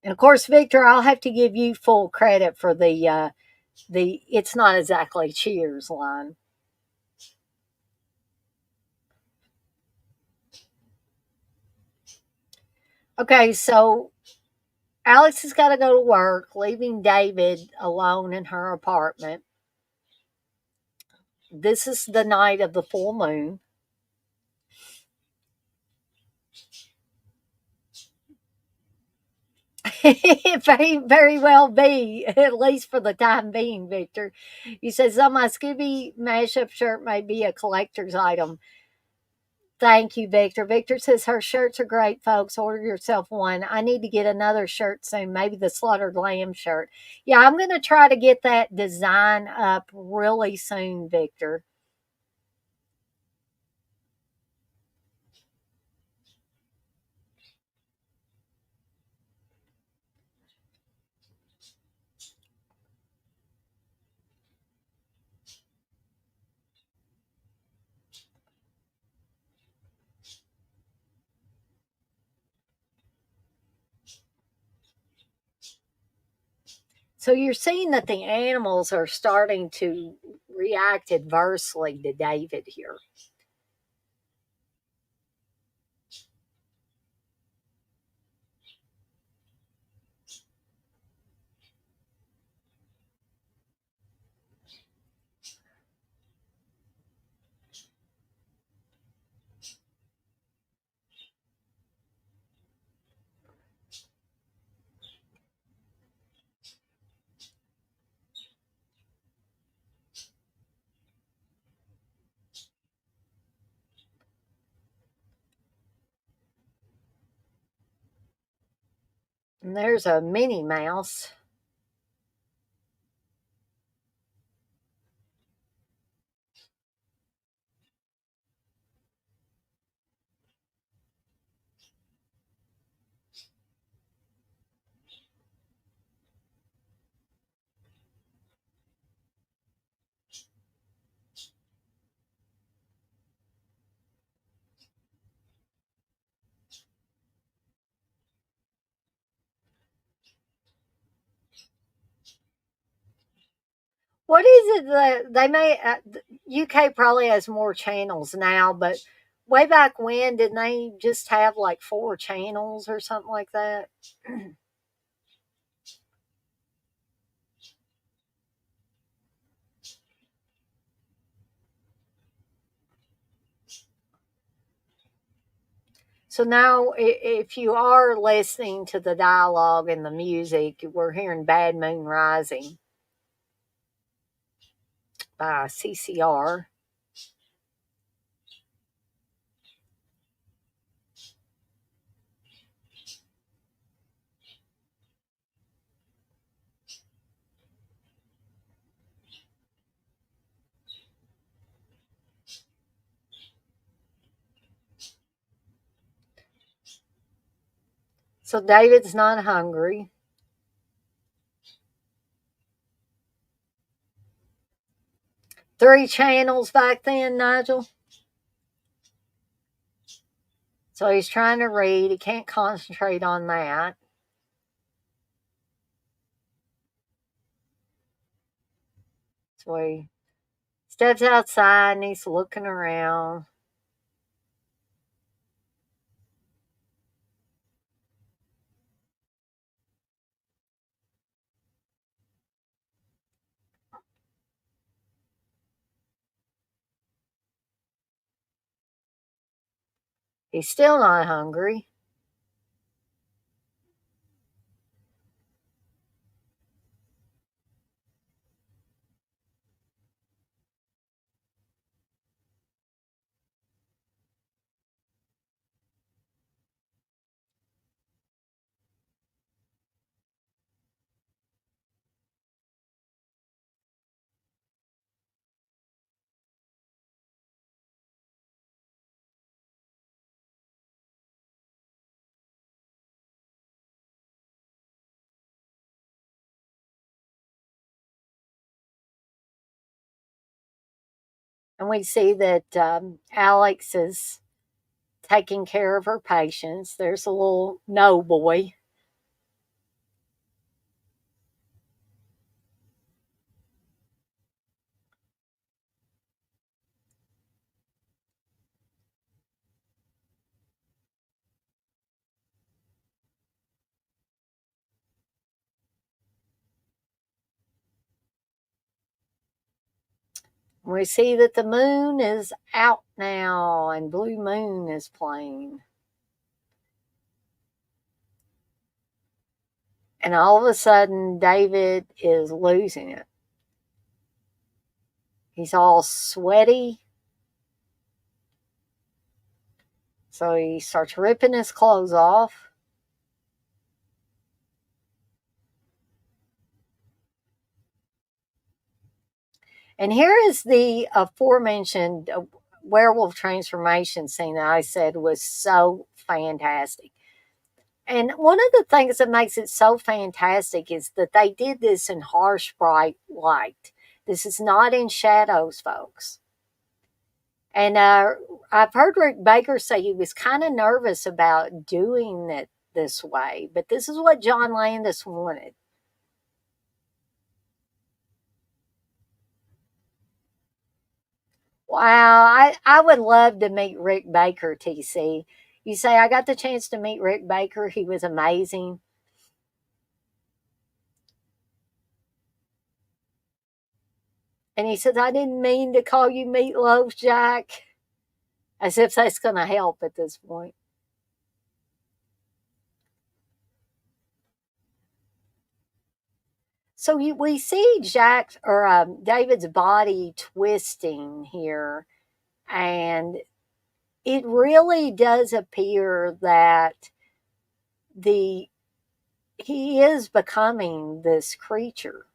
And of course, Victor, I'll have to give you full credit for the it's not exactly cheers line. Okay, so Alex has got to go to work, leaving David alone in her apartment. This is the night of the full moon. It may very well be, at least for the time being, Victor. You said, so my Scooby mashup shirt may be a collector's item. Thank you, Victor. Victor says her shirts are great, folks. Order yourself one. I need to get another shirt soon, maybe the slaughtered lamb shirt. Yeah, I'm going to try to get that design up really soon, Victor. So you're seeing that the animals are starting to react adversely to David here. And there's a Minnie Mouse. What is it that they may? UK probably has more channels now, but way back when, didn't they just have like four channels or something like that? So now, if you are listening to the dialogue and the music, we're hearing "Bad Moon Rising" by CCR. So David's not hungry. Three channels back then, Nigel. So he's trying to read. He can't concentrate on that. So Steps outside and he's looking around. He's still not hungry. And we see that Alex is taking care of her patients. There's a little no boy. We see that the moon is out now and Blue Moon is playing. And all of a sudden, David is losing it. He's all sweaty. So he starts ripping his clothes off. And here is the aforementioned werewolf transformation scene that I said was so fantastic. And one of the things that makes it so fantastic is that they did this in harsh bright light. This is not in shadows, folks. And I've heard Rick Baker say he was kind of nervous about doing it this way, but this is what John Landis wanted. Wow, I would love to meet Rick Baker, TC. You say I got the chance to meet Rick Baker. He was amazing. And he says, I didn't mean to call you Meatloaf, Jack. As if that's going to help at this point. We see Jack or David's body twisting here, and it really does appear that the he is becoming this creature.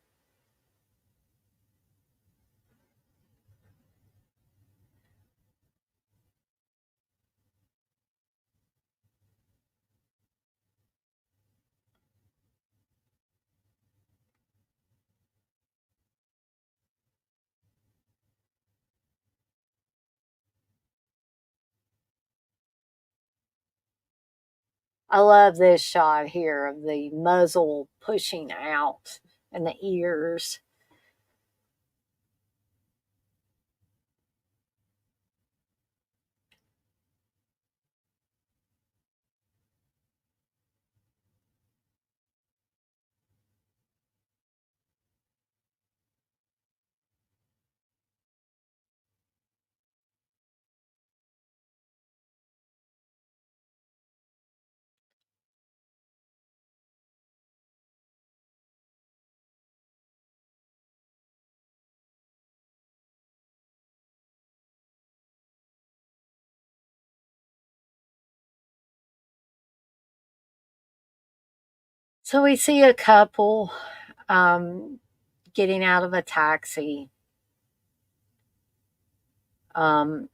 I love this shot here of the muzzle pushing out and the ears. So we see a couple um, getting out of a taxi. Um,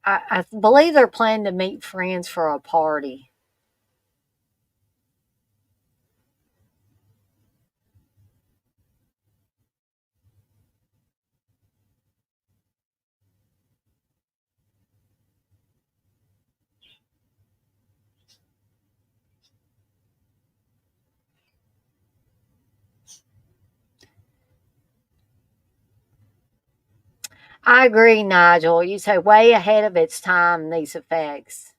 I believe they're planning to meet friends for a party. I agree, Nigel. You say way ahead of its time, these effects.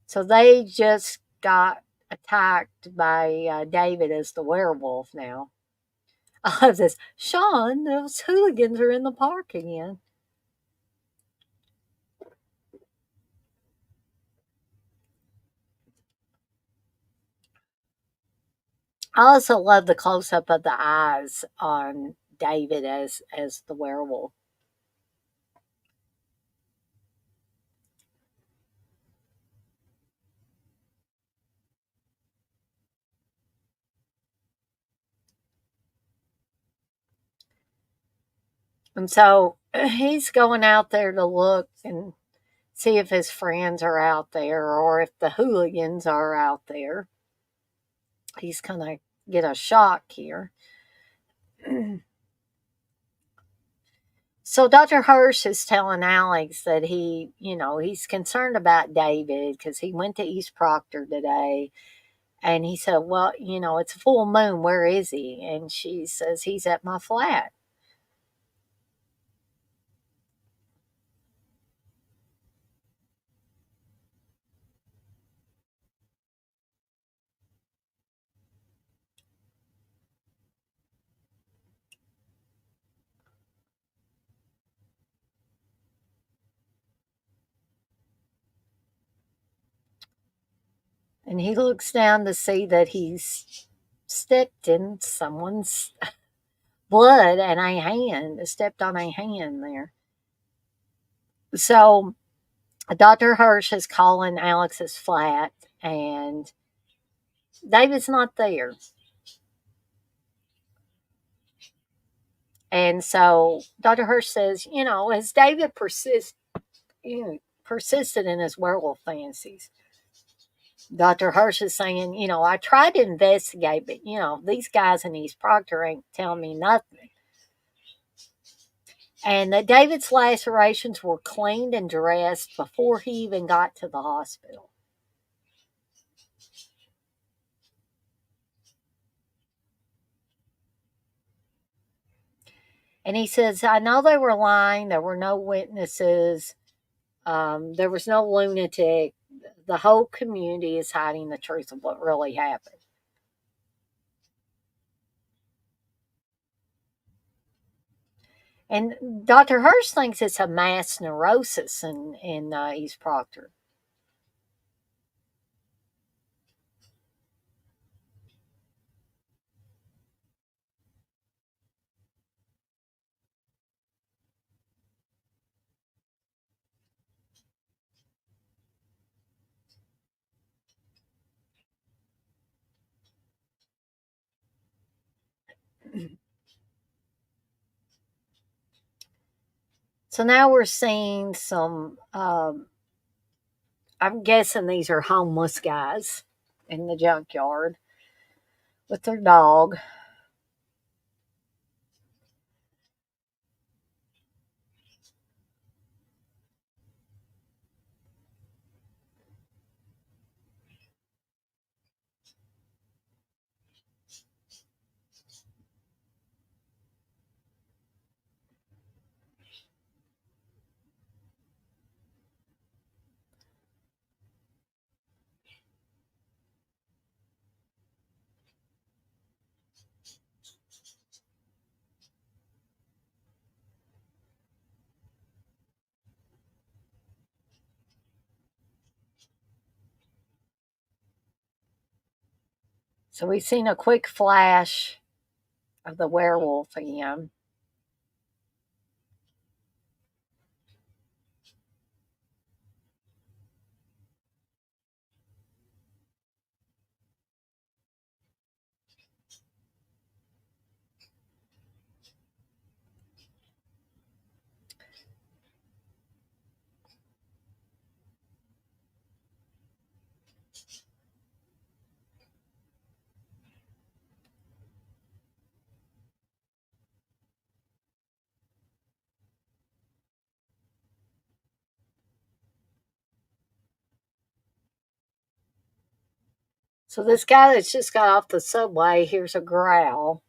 So they just got attacked by David as the werewolf now. I love this. Sean, those hooligans are in the park again. I also love the close up of the eyes on David as the werewolf. And so he's going out there to look and see if his friends are out there or if the hooligans are out there. He's gonna get a shock here. So Dr. Hirsch is telling Alex that he's concerned about David because he went to East Proctor today. And he said, well, it's a full moon. Where is he? And she says, he's at my flat. And he looks down to see that he's stepped in someone's blood and a hand, stepped on a hand there. So Dr. Hirsch is calling Alex's flat, and David's not there. And so Dr. Hirsch says, as David persisted in his werewolf fantasies, Dr. Hirsch is saying, I tried to investigate, but, these guys in East Proctor ain't telling me nothing. And that David's lacerations were cleaned and dressed before he even got to the hospital. And he says, I know they were lying. There were no witnesses. There was no lunatic. The whole community is hiding the truth of what really happened. And Dr. Hirsch thinks it's a mass neurosis in East Proctor. So now we're seeing some, I'm guessing these are homeless guys in the junkyard with their dog. So we've seen a quick flash of the werewolf again. So this guy that's just got off the subway hears a growl.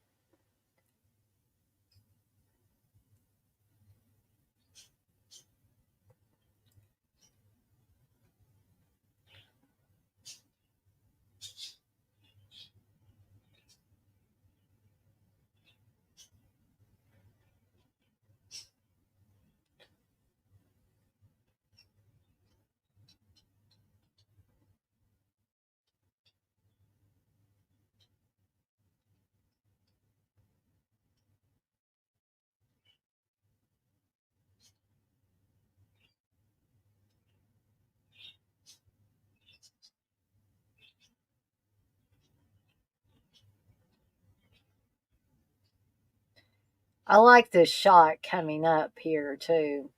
I like this shot coming up here too.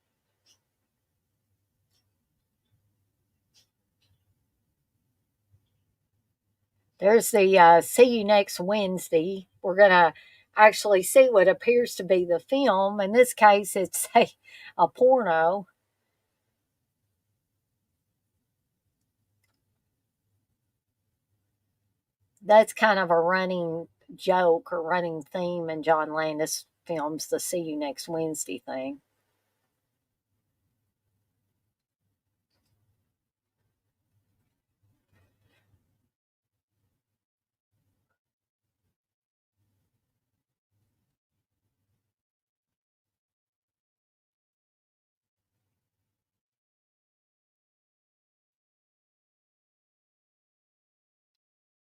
There's the see you next Wednesday. We're going to actually see what appears to be the film. In this case, it's a porno. That's kind of a running joke or running theme in John Landis films, the see you next Wednesday thing.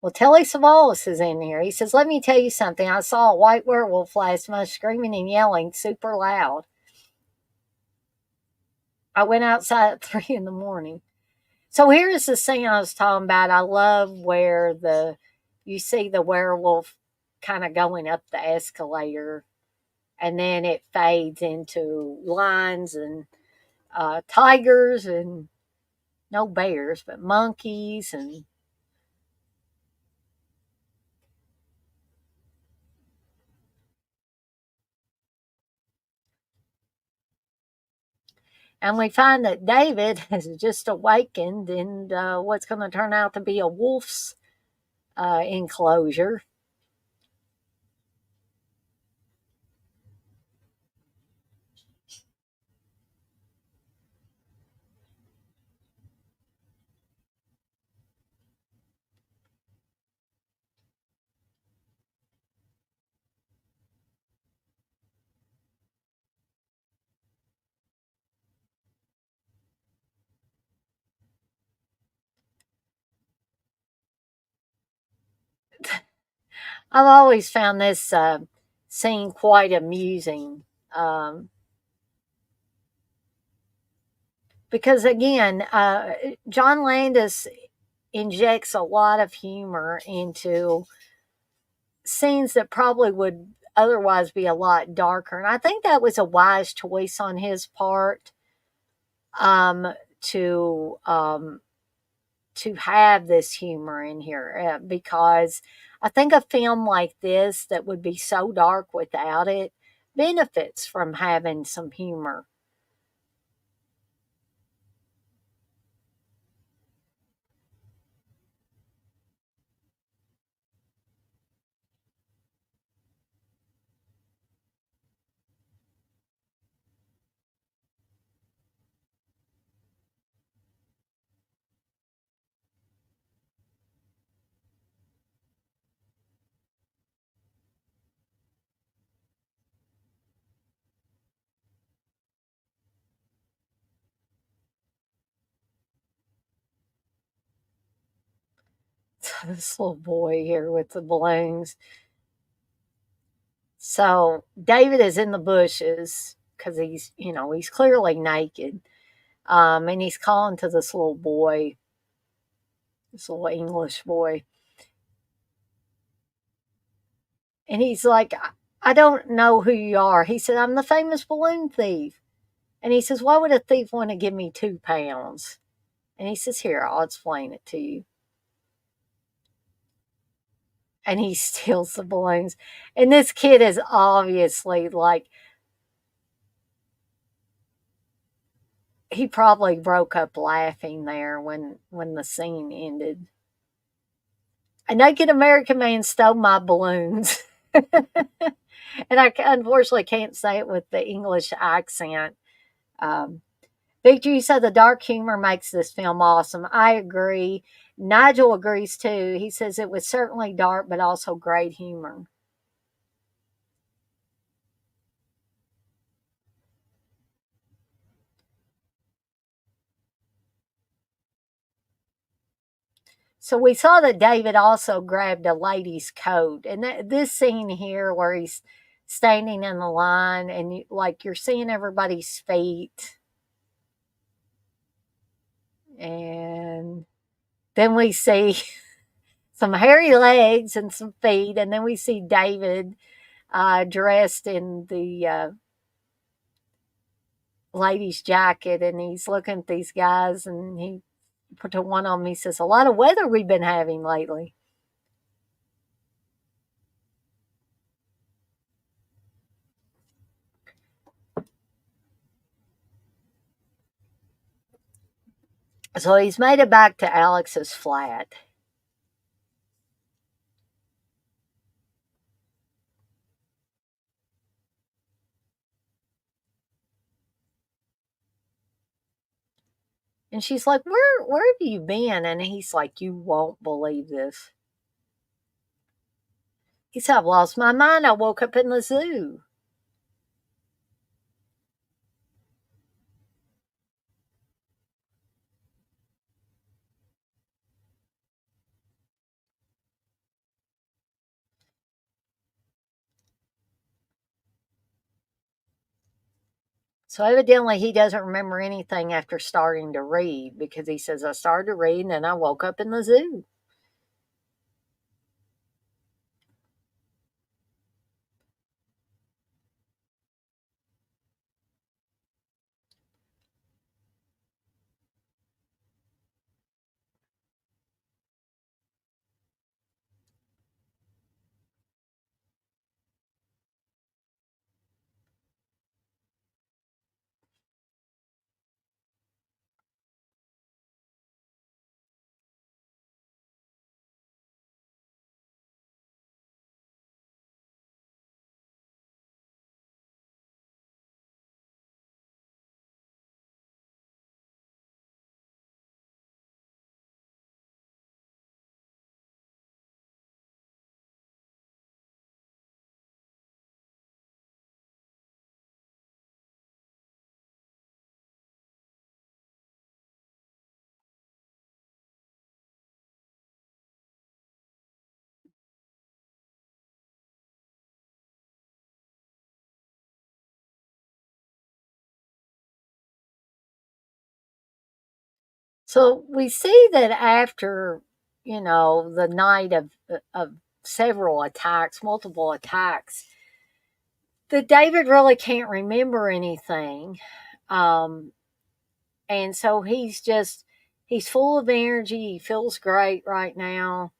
Well, Telly Savalas is in here. He says, "Let me tell you something. I saw a white werewolf last month screaming and yelling super loud. I went outside at 3 in the morning." So here's the scene I was talking about. I love where you see the werewolf kind of going up the escalator, and then it fades into lions and tigers and no bears, but monkeys and we find that David has just awakened in what's going to turn out to be a wolf's enclosure. I've always found this scene quite amusing um, because, again, John Landis injects a lot of humor into scenes that probably would otherwise be a lot darker. And I think that was a wise choice on his part um, to um, to have this humor in here because I think a film like this that would be so dark without it benefits from having some humor. This little boy here with the balloons. So David is in the bushes because he's clearly naked. And he's calling to this little boy, this little English boy. And he's like, I don't know who you are. He said, I'm the famous balloon thief. And he says, why would a thief want to give me 2 pounds? And he says, here, I'll explain it to you. And he steals the balloons. And this kid is obviously like, he probably broke up laughing there when the scene ended. A naked American man stole my balloons. And I unfortunately can't say it with the English accent. Um, Victor, you said the dark humor makes this film awesome. I agree. Nigel agrees too. He says it was certainly dark, but also great humor. So we saw that David also grabbed a lady's coat, and this scene here where he's standing in the line and like you're seeing everybody's feet, and then we see some hairy legs and some feet, and then we see David dressed in the lady's jacket, and he's looking at these guys, and he put to one of them. He says, "A lot of weather we've been having lately." So he's made it back to Alex's flat. And she's like, where have you been? And he's like, you won't believe this. He said, I've lost my mind. I woke up in the zoo. So evidently he doesn't remember anything after starting to read, because he says, I started to read and then I woke up in the zoo. So we see that after, the night of several attacks, multiple attacks, that David really can't remember anything. Um, and so he's full of energy. He feels great right now,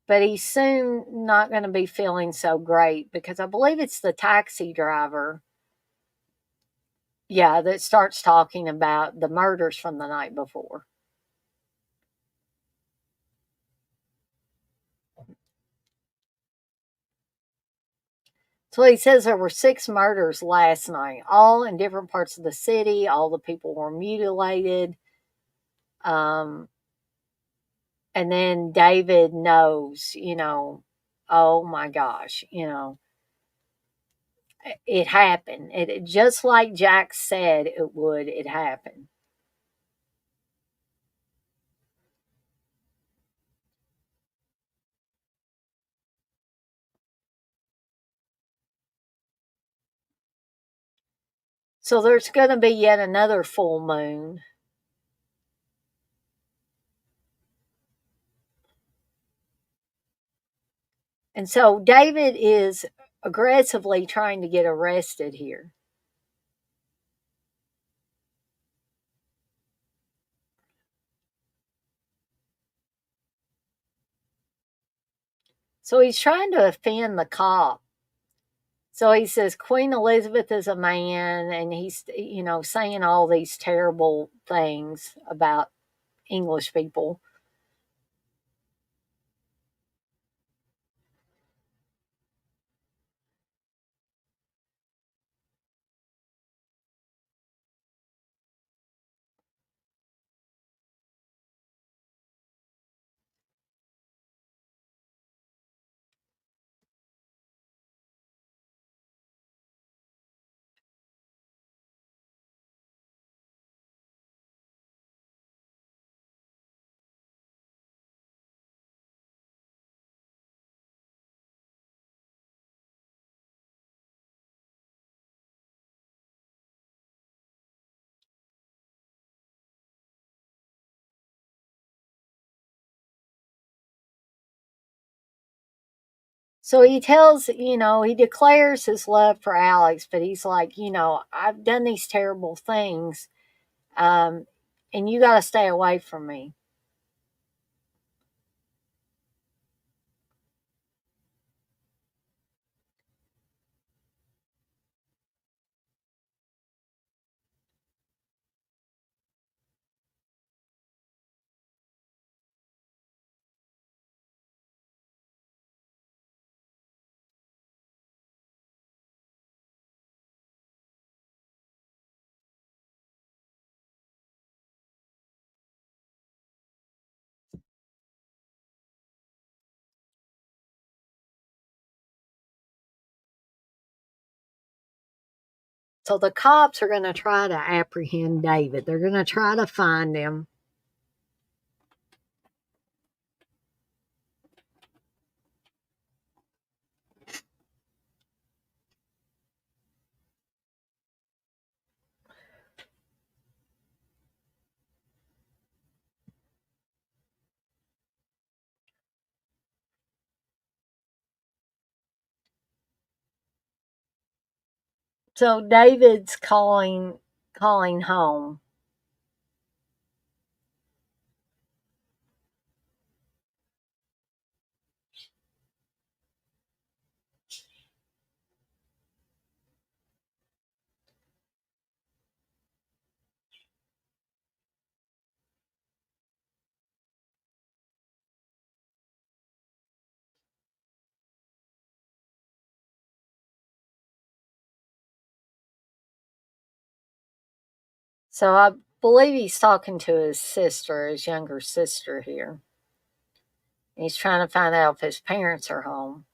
but he's soon not going to be feeling so great, because I believe it's the taxi driver, yeah, that starts talking about the murders from the night before. So he says there were 6 murders last night, all in different parts of the city. All the people were mutilated. Um, and then David knows, oh my gosh, it happened. It just like Jack said it would, it happened. So there's going to be yet another full moon. And so David is aggressively trying to get arrested here. So he's trying to offend the cop. So he says Queen Elizabeth is a man, and he's, saying all these terrible things about English people. So he tells, he declares his love for Alex, but he's like, I've done these terrible things, um, and you got to stay away from me. So the cops are going to try to apprehend David. They're going to try to find him. So David's calling home. So I believe he's talking to his sister, his younger sister here. He's trying to find out if his parents are home.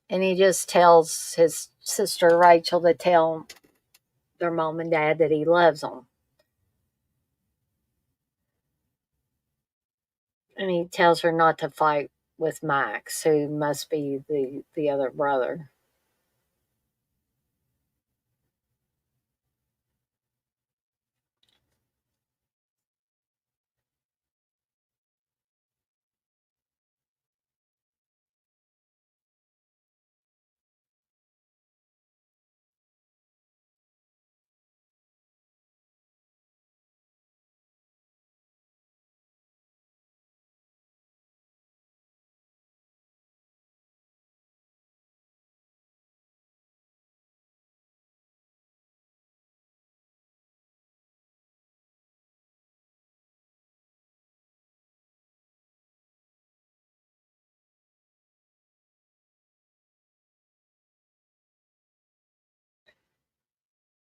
And he just tells his sister Rachel to tell their mom and dad that he loves them. And he tells her not to fight with Max, who must be the other brother.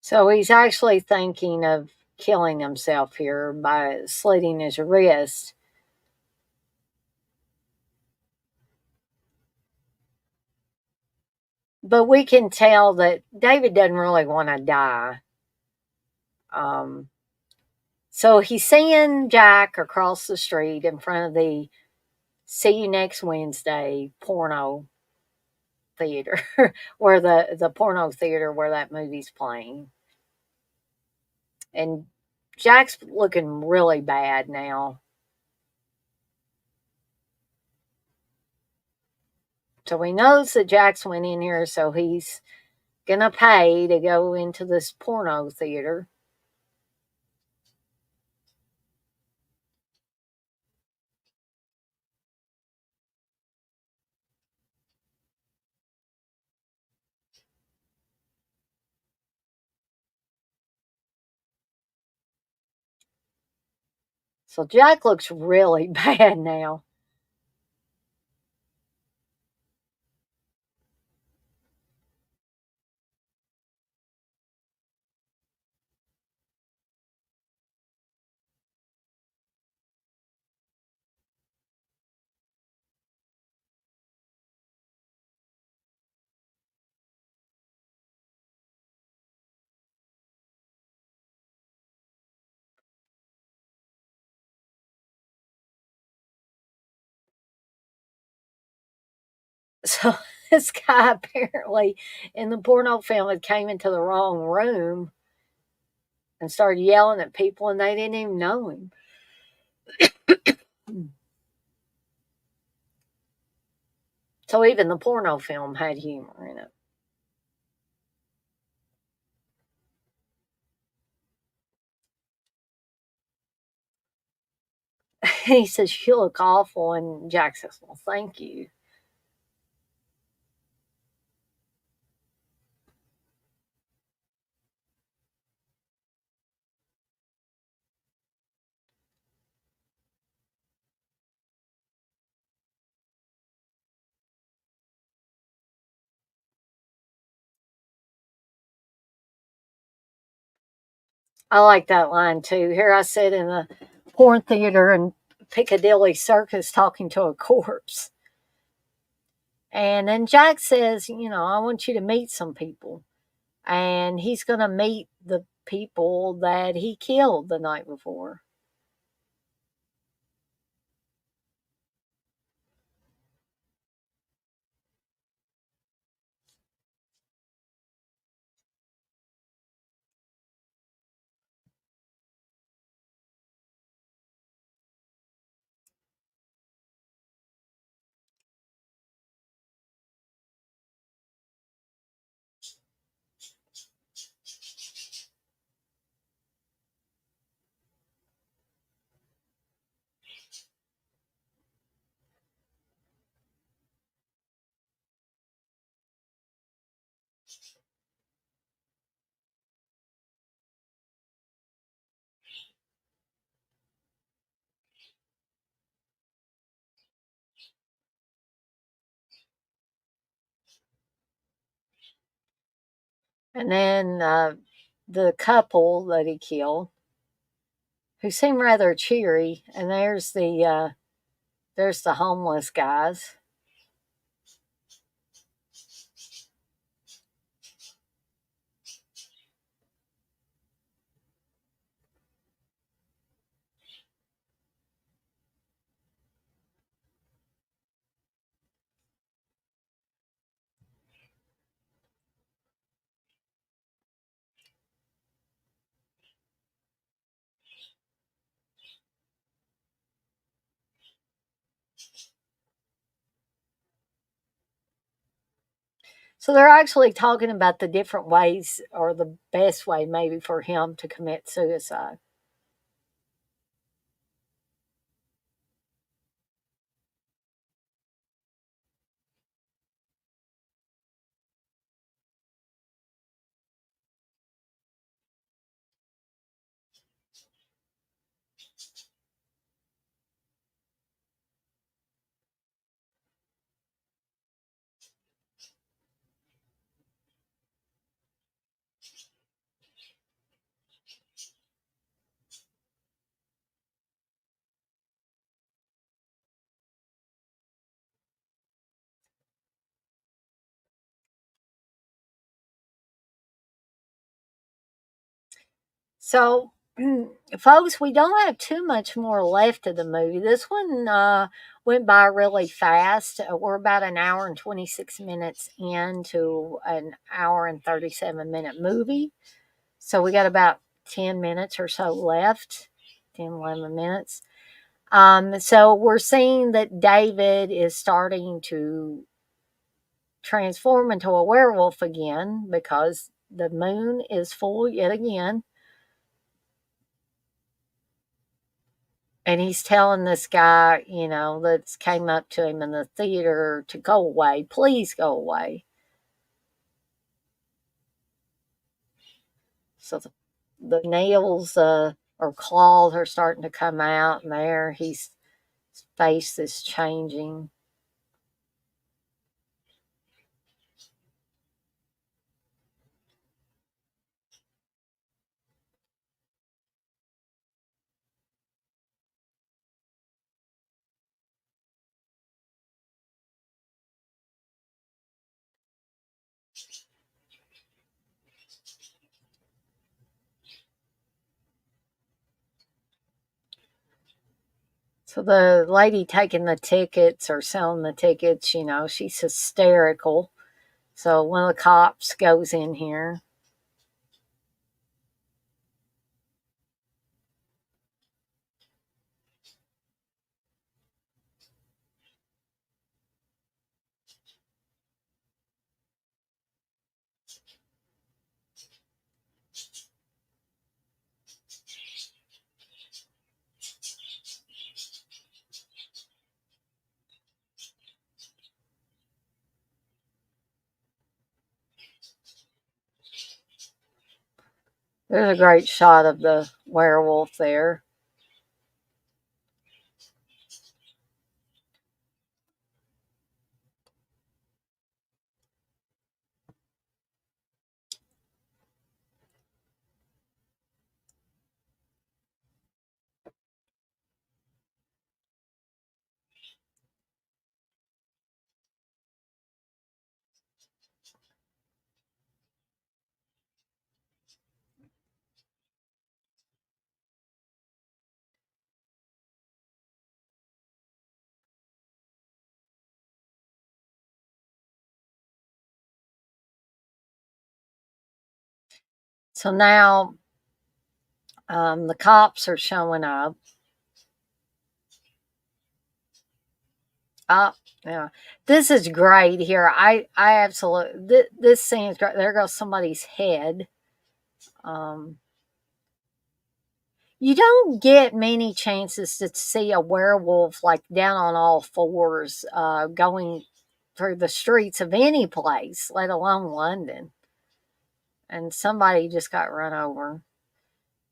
So he's actually thinking of killing himself here by slitting his wrist. But we can tell that David doesn't really want to die. Um, so he's seeing Jack across the street in front of the See You Next Wednesday porno theater, where the porno theater where that movie's playing. And Jack's looking really bad now. So he knows that Jack's went in here, so he's gonna pay to go into this porno theater. So Jack looks really bad now. So this guy apparently in the porno film had came into the wrong room and started yelling at people, and they didn't even know him. So even the porno film had humor in it. He says, "You look awful," and Jack says, "Well, thank you." I like that line too. Here I sit in a porn theater in Piccadilly Circus talking to a corpse. And then Jack says, "I want you to meet some people." And he's going to meet the people that he killed the night before. And then the couple that he killed, who seemed rather cheery, and there's the homeless guys. So they're actually talking about the different ways, or the best way maybe for him to commit suicide. So, folks, we don't have too much more left of the movie. This one went by really fast. We're about an hour and 26 minutes into an hour and 37-minute movie. So, we got about 10 minutes or so left, 10, 11 minutes. So, we're seeing that David is starting to transform into a werewolf again because the moon is full yet again. And he's telling this guy, that's came up to him in the theater to go away. Please go away. So the nails or claws are starting to come out, and there his face is changing. So the lady taking the tickets or selling the tickets, she's hysterical. So one of the cops goes in here. There's a great shot of the werewolf there. So now the cops are showing up. Oh, yeah. This is great here. I absolutely, this scene is great. There goes somebody's head. Um, you don't get many chances to see a werewolf like down on all fours going through the streets of any place, let alone London. And somebody just got run over.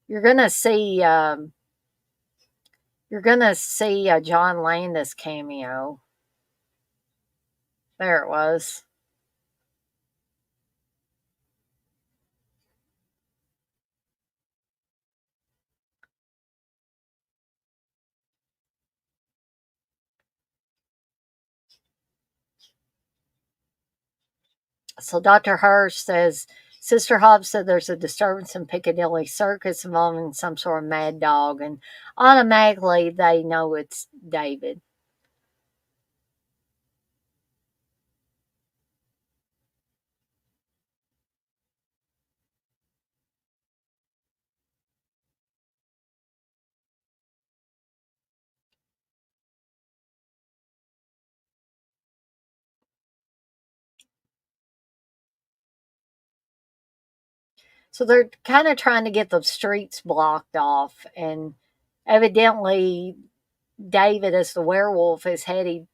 You're gonna see. You're gonna see a John Landis cameo. There it was. So Dr. Hirsch says Sister Hobbs said there's a disturbance in Piccadilly Circus involving some sort of mad dog, and automatically they know it's David. So they're kind of trying to get the streets blocked off, and evidently David, as the werewolf, is headed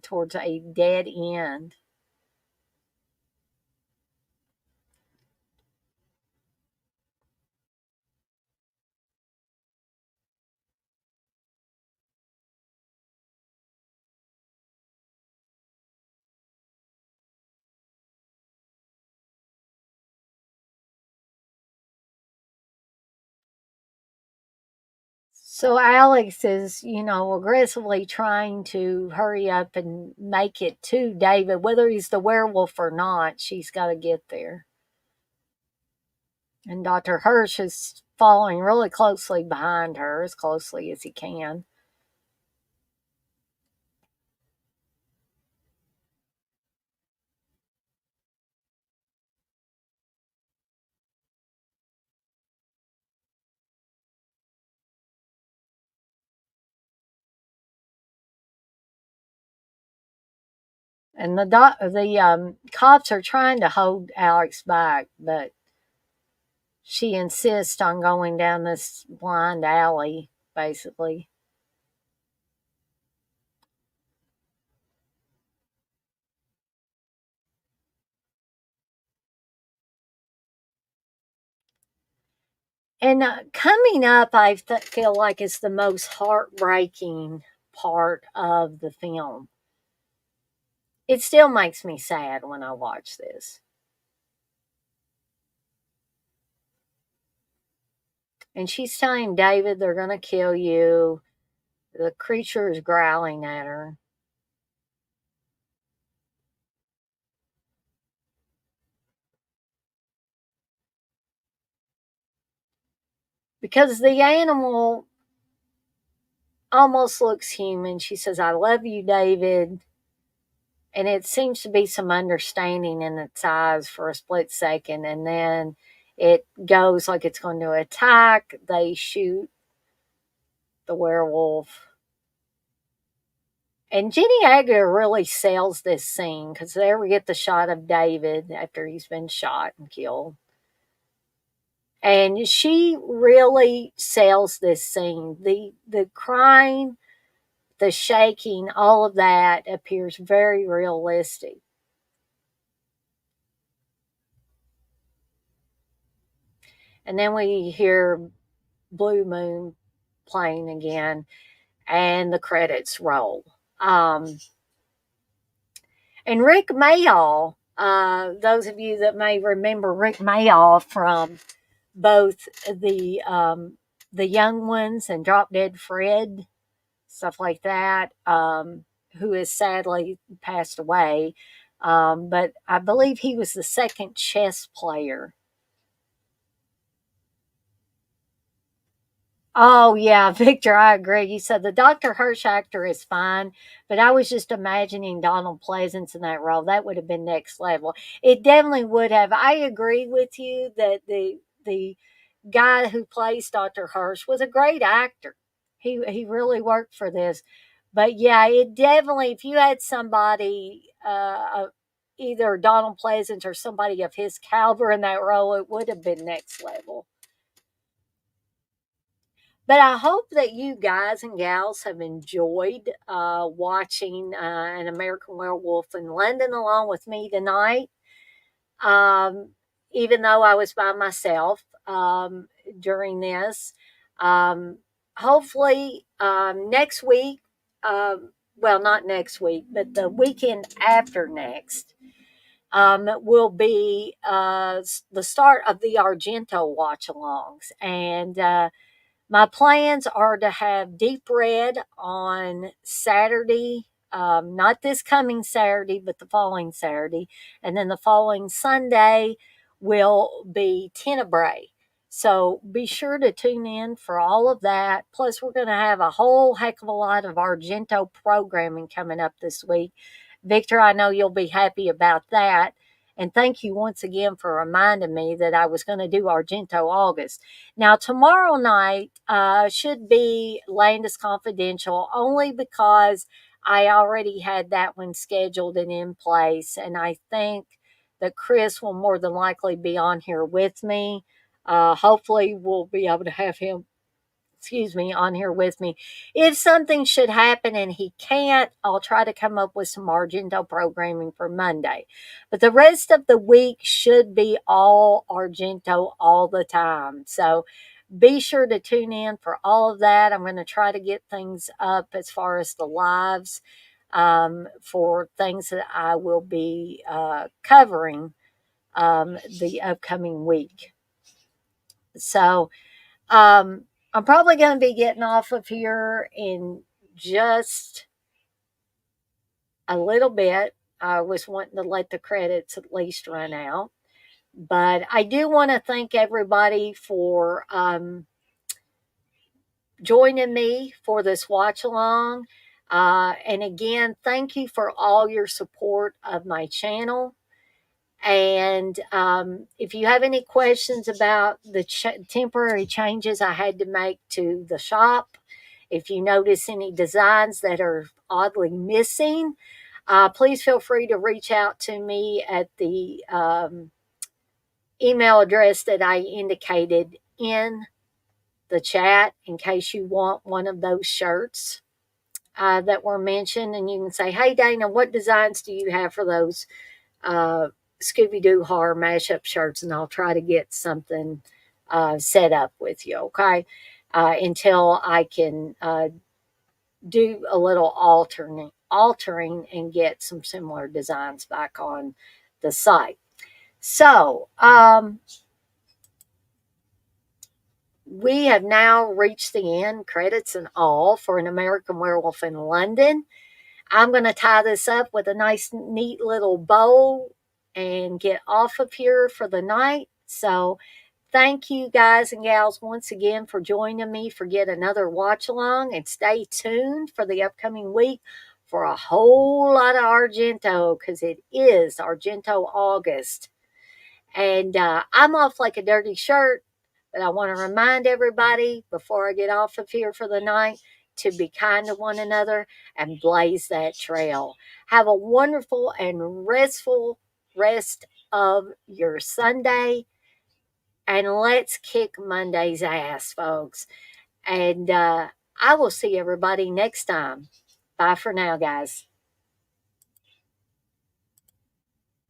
towards a dead end. So Alex is, aggressively trying to hurry up and make it to David, whether he's the werewolf or not. She's got to get there. And Dr. Hirsch is following really closely behind her, as closely as he can. And the cops are trying to hold Alex back, but she insists on going down this blind alley, basically. And coming up, feel like it's the most heartbreaking part of the film. It still makes me sad when I watch this. And she's telling David they're going to kill you. The creature is growling at her. Because the animal almost looks human. She says, I love you, David. And it seems to be some understanding in its eyes for a split second. And then it goes like it's going to attack. They shoot the werewolf. And Jenny Agutter really sells this scene because there we get the shot of David after he's been shot and killed. And she really sells this scene. The crying, the shaking, all of that appears very realistic. And then we hear Blue Moon playing again, and the credits roll. And Rick Mayall, those of you that may remember Rick Mayall from both the Young Ones and Drop Dead Fred, stuff like that, who has sadly passed away. But I believe he was the second chess player. Oh yeah, Victor, I agree. You said the Dr. Hirsch actor is fine, but I was just imagining Donald Pleasance in that role. That would have been next level. It definitely would have. I agree with you that the guy who plays Dr. Hirsch was a great actor. He really worked for this. But yeah, it definitely if you had somebody either Donald Pleasance or somebody of his caliber in that role, it would have been next level. But I hope that you guys and gals have enjoyed watching An American Werewolf in London along with me tonight. Um, Even though I was by myself during this, um, hopefully next week, well, not next week, but the weekend after next, will be the start of the Argento watch alongs. And my plans are to have Deep Red on Saturday, not this coming Saturday, but the following Saturday. And then the following Sunday will be Tenebrae. So be sure to tune in for all of that. Plus, we're going to have a whole heck of a lot of Argento programming coming up this week. Victor, I know you'll be happy about that. And thank you once again for reminding me that I was going to do Argento August. Now, tomorrow night should be Landis Confidential only because I already had that one scheduled and in place. And I think that Chris will more than likely be on here with me. Hopefully, we'll be able to have him on here with me. If something should happen and he can't, I'll try to come up with some Argento programming for Monday. But the rest of the week should be all Argento all the time. So be sure to tune in for all of that. I'm going to try to get things up as far as the lives for things that I will be covering the upcoming week. So, I'm probably going to be getting off of here in just a little bit. I was wanting to let the credits at least run out. But I do want to thank everybody for joining me for this watch along. And again, thank you for all your support of my channel. And if you have any questions about the temporary changes I had to make to the shop, if you notice any designs that are oddly missing, please feel free to reach out to me at the email address that I indicated in the chat in case you want one of those shirts that were mentioned. And you can say, hey, Dana, what designs do you have for those Scooby-Doo horror mashup shirts? And I'll try to get something set up with you, okay? Until I can do a little altering and get some similar designs back on the site. So, we have now reached the end, credits and all, for An American Werewolf in London. I'm going to tie this up with a nice, neat little bow and get off of here for the night. So, thank you guys and gals once again for joining me for yet another watch along, and stay tuned for the upcoming week for a whole lot of Argento because it is Argento August. And I'm off like a dirty shirt, but I want to remind everybody before I get off of here for the night to be kind to one another and blaze that trail. Have a wonderful and restful rest of your Sunday, and let's kick Monday's ass, folks. And I will see everybody next time. Bye for now, guys.